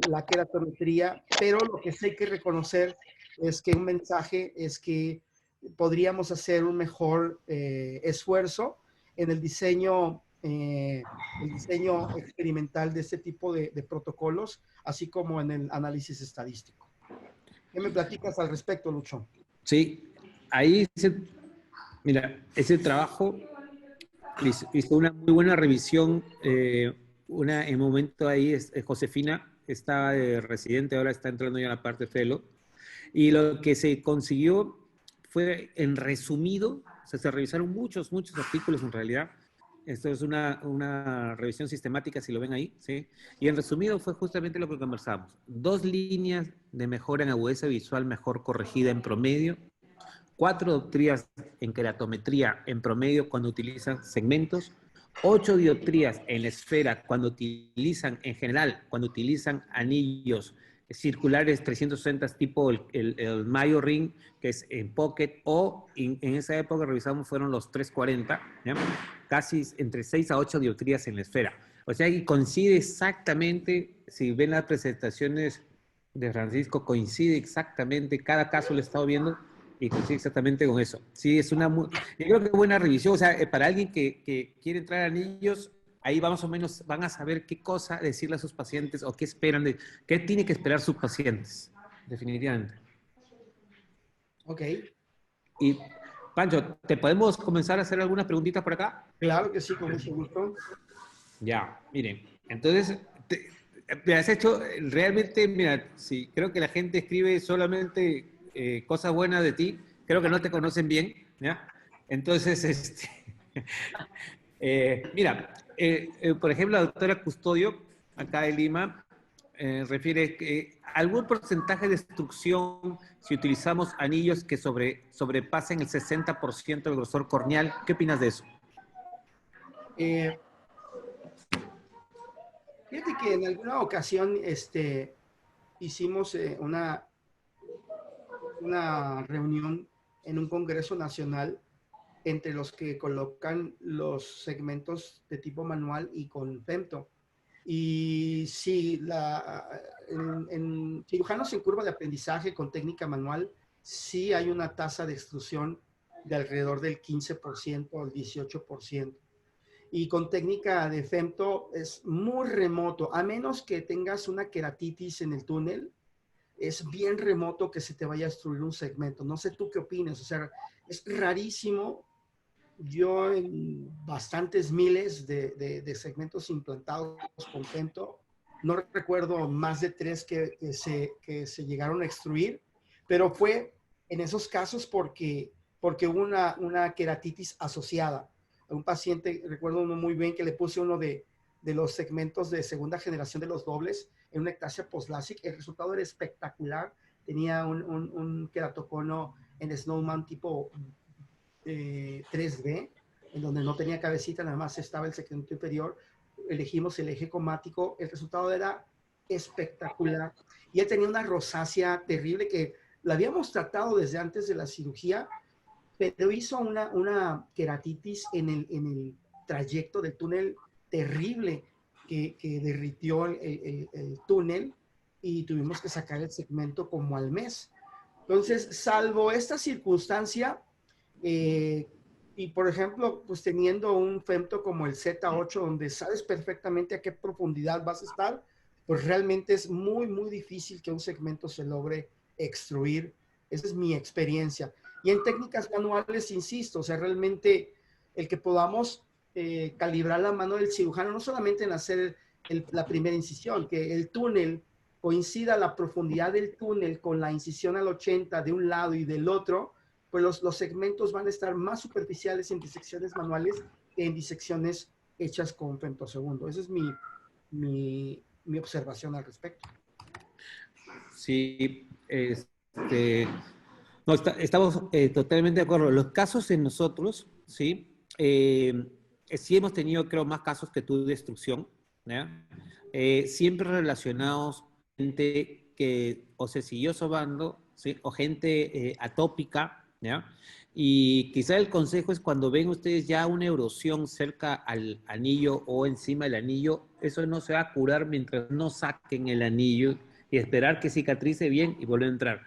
la queratometría, pero lo que sí hay que reconocer es que un mensaje es que podríamos hacer un mejor esfuerzo en el diseño experimental de este tipo de protocolos, así como en el análisis estadístico. ¿Qué me platicas al respecto, Lucho? Sí, ahí, mira, ese trabajo hizo una muy buena revisión. En un momento ahí, Josefina estaba de residente, ahora está entrando ya a la parte fellow, y lo que se consiguió fue, en resumido, o sea, se revisaron muchos artículos en realidad. Esto es una revisión sistemática, si lo ven ahí, ¿sí? Y en resumido fue justamente lo que conversamos. 2 líneas de mejora en agudeza visual mejor corregida en promedio, 4 dioptrías en queratometría en promedio cuando utilizan segmentos, 8 dioptrías en la esfera cuando utilizan, en general, cuando utilizan anillos circulares 360 tipo el Mayo Ring, que es en pocket, o en esa época revisamos fueron los 340, ¿ya? Casi entre 6 a 8 dioptrías en la esfera. O sea, y coincide exactamente, si ven las presentaciones de Francisco, coincide exactamente, cada caso lo he estado viendo, y coincide exactamente con eso. Sí, es yo creo que buena revisión. O sea, para alguien que quiere entrar a anillos, ahí más o menos van a saber qué cosa decirle a sus pacientes o qué esperan, qué tiene que esperar sus pacientes, definitivamente. Ok. Y, Pancho, ¿te podemos comenzar a hacer algunas preguntitas por acá? Claro que sí, con mucho gusto. Ya, miren, entonces, Me has hecho, realmente, mira, sí, creo que la gente escribe solamente cosas buenas de ti, creo que no te conocen bien, ¿ya? Entonces, mira, por ejemplo, la doctora Custodio, acá de Lima, refiere que algún porcentaje de destrucción si utilizamos anillos que sobrepasen el 60% del grosor corneal. ¿Qué opinas de eso? Eh, Fíjate que en alguna ocasión hicimos una reunión en un congreso nacional entre los que colocan los segmentos de tipo manual y con femto. Y sí, en cirujanos en curva de aprendizaje con técnica manual, sí hay una tasa de extrusión de alrededor del 15% o el 18%. Y con técnica de femto es muy remoto, a menos que tengas una queratitis en el túnel, es bien remoto que se te vaya a extruir un segmento. No sé tú qué opinas, o sea, es rarísimo. Yo en bastantes miles de segmentos implantados con femto, no recuerdo más de 3 que se llegaron a extruir, pero fue en esos casos porque hubo una queratitis asociada. A un paciente, recuerdo uno muy bien, que le puse uno de los segmentos de segunda generación de los dobles en una ectasia post-LASIK. El resultado era espectacular. Tenía un queratocono en Snowman tipo 3D, en donde no tenía cabecita, nada más estaba el segmento inferior. Elegimos el eje comático. El resultado era espectacular. Y él tenía una rosácea terrible que la habíamos tratado desde antes de la cirugía, pero hizo una queratitis en el trayecto del túnel terrible que derritió el túnel y tuvimos que sacar el segmento como al mes. Entonces, salvo esta circunstancia, eh, y por ejemplo, pues teniendo un femto como el Z8, donde sabes perfectamente a qué profundidad vas a estar, pues realmente es muy, muy difícil que un segmento se logre extruir. Esa es mi experiencia. Y en técnicas manuales, insisto, o sea, realmente el que podamos calibrar la mano del cirujano, no solamente en hacer la primera incisión, que el túnel coincida la profundidad del túnel con la incisión al 80 de un lado y del otro, pues los segmentos van a estar más superficiales en disecciones manuales que en disecciones hechas con femtosegundo. Esa es mi observación al respecto. Sí, no, estamos totalmente de acuerdo. Los casos en nosotros, ¿sí? Sí hemos tenido, creo, más casos que tú de destrucción, ¿ya? Siempre relacionados con gente que o se siguió sobando, ¿sí? O gente atópica, ¿ya? Y quizá el consejo es cuando ven ustedes ya una erosión cerca al anillo o encima del anillo, eso no se va a curar mientras no saquen el anillo y esperar que cicatrice bien y volver a entrar.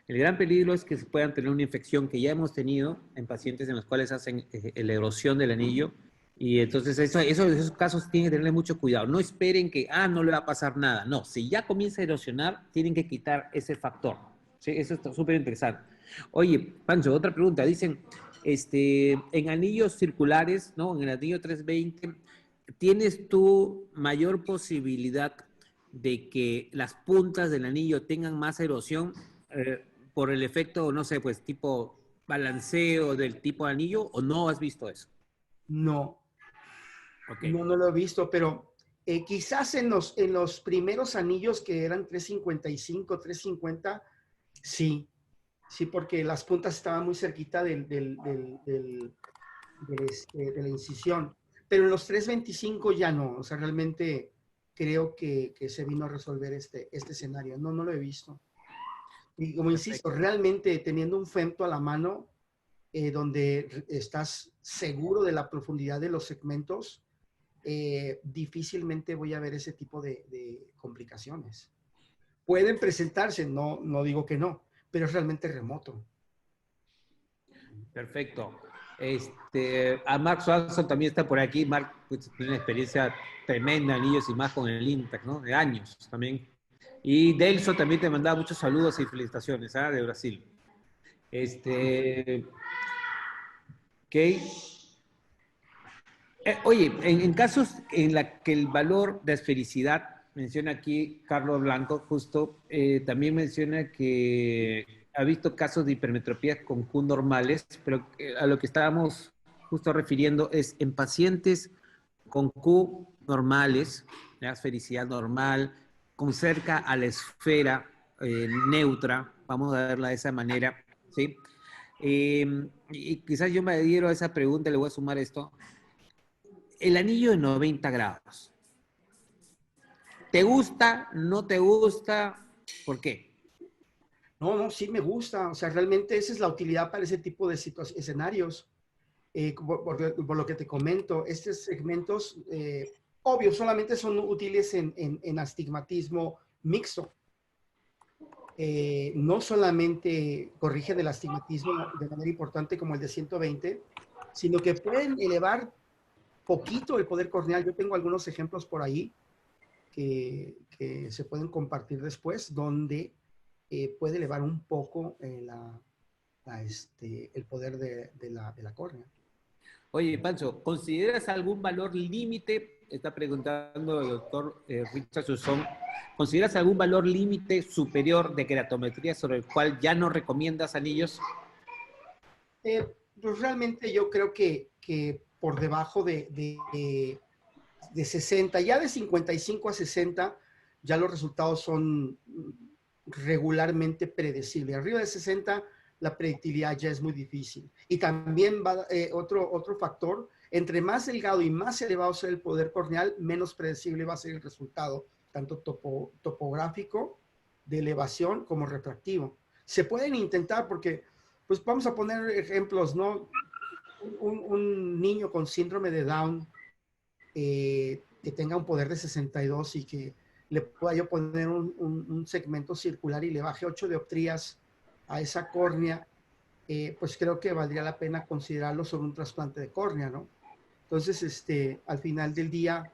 El gran peligro es que se puedan tener una infección que ya hemos tenido en pacientes en los cuales hacen la erosión del anillo y entonces esos casos tienen que tenerle mucho cuidado. No esperen que, no le va a pasar nada. No, si ya comienza a erosionar, tienen que quitar ese factor. ¿Sí? Eso está súper interesante. Oye, Pancho, otra pregunta. Dicen, en anillos circulares, ¿no? En el anillo 320, ¿tienes tú mayor posibilidad de que las puntas del anillo tengan más erosión por el efecto, no sé, pues tipo balanceo del tipo de anillo, o no has visto eso? No, Ok. no lo he visto, pero quizás en los primeros anillos que eran 355, 350, sí, sí, porque las puntas estaban muy cerquita de la incisión. Pero en los 325 ya no, o sea, realmente creo que se vino a resolver este escenario. No, no lo he visto. Y como insisto, Perfecto. realmente teniendo un femto a la mano, donde estás seguro de la profundidad de los segmentos, difícilmente voy a ver ese tipo de complicaciones. Pueden presentarse, no, no digo que no, pero es realmente remoto. Perfecto. A Mark Swanson también está por aquí. Mark pues, tiene una experiencia tremenda en anillos y más con el Intac, ¿no? De años también. Y Delso también te mandaba muchos saludos y felicitaciones, ¿ah? De Brasil. Ok. Oye, en casos en la que el valor de esfericidad menciona aquí Carlos Blanco, justo, también menciona que ha visto casos de hipermetropía con Q normales, pero a lo que estábamos justo refiriendo es en pacientes con Q normales, la esfericidad normal, con cerca a la esfera neutra, vamos a verla de esa manera, ¿sí? Y quizás yo me adhiero a esa pregunta, le voy a sumar esto. El anillo de 90 grados. ¿Te gusta? ¿No te gusta? ¿Por qué? No, no, sí me gusta. O sea, realmente esa es la utilidad para ese tipo de escenarios. Por lo que te comento, estos segmentos, obvio, solamente son útiles en astigmatismo mixto. No solamente corrigen el astigmatismo de manera importante como el de 120, sino que pueden elevar poquito el poder corneal. Yo tengo algunos ejemplos por ahí que se pueden compartir después, donde puede elevar un poco el poder de la córnea. Oye, Pancho, ¿consideras algún valor límite? Está preguntando el doctor Richard Susón. ¿Consideras algún valor límite superior de keratometría sobre el cual ya no recomiendas anillos? Pues realmente yo creo que por debajo de 60, ya de 55 a 60, ya los resultados son regularmente predecibles. Arriba de 60, la predictibilidad ya es muy difícil. Y también va otro factor, entre más delgado y más elevado sea el poder corneal, menos predecible va a ser el resultado, tanto topográfico, de elevación, como refractivo. Se pueden intentar porque, pues vamos a poner ejemplos, ¿no? Un niño con síndrome de Down que tenga un poder de 62 y que le pueda yo poner un segmento circular y le baje 8 dioptrías a esa córnea, pues creo que valdría la pena considerarlo sobre un trasplante de córnea, ¿no? Entonces, al final del día,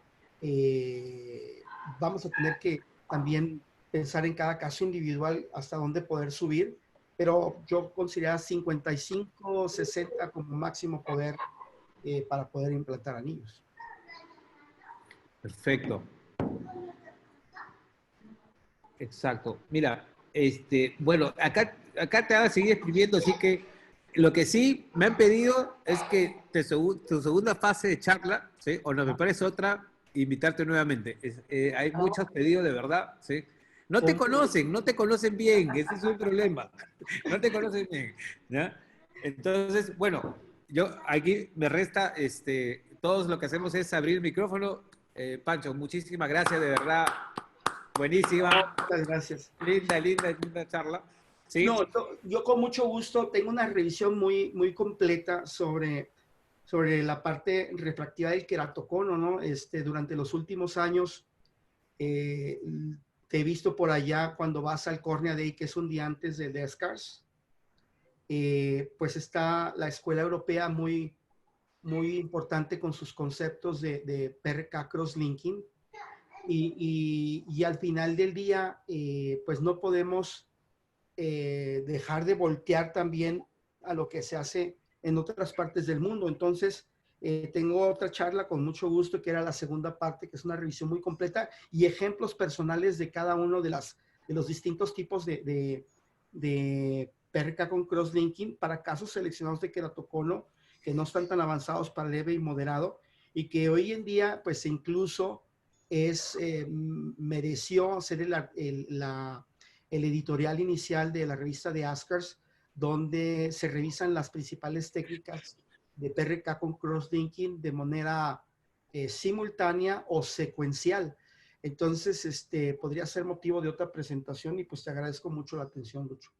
vamos a tener que también pensar en cada caso individual hasta dónde poder subir, pero yo considero 55, 60 como máximo poder para poder implantar anillos. Perfecto. Exacto. Mira, bueno, acá te van a seguir escribiendo, así que lo que sí me han pedido es que tu segunda fase de charla, ¿sí? O no, me parece otra, invitarte nuevamente. Hay muchos pedidos de verdad, ¿sí? No te conocen bien, ese es un problema. No te conocen bien, ¿ya? Entonces, bueno, yo aquí me resta, todos lo que hacemos es abrir el micrófono. Pancho, muchísimas gracias, de verdad. Buenísima. Muchas gracias. Linda charla. ¿Sí? No, yo con mucho gusto tengo una revisión muy, muy completa sobre la parte refractiva del queratocono, ¿no? Durante los últimos años, eh, te he visto por allá cuando vas al Cornea Day, que es un día antes del ESCARS, pues está la escuela europea muy, muy importante con sus conceptos de PRK cross-linking y al final del día, pues no podemos dejar de voltear también a lo que se hace en otras partes del mundo. Entonces, tengo otra charla con mucho gusto, que era la segunda parte, que es una revisión muy completa y ejemplos personales de cada uno de los distintos tipos de PRK con crosslinking para casos seleccionados de queratocono que no están tan avanzados para leve y moderado y que hoy en día, pues incluso mereció hacer el editorial inicial de la revista de ASCARS, donde se revisan las principales técnicas de PRK con crosslinking de manera simultánea o secuencial. Entonces, podría ser motivo de otra presentación y pues te agradezco mucho la atención, Lucho.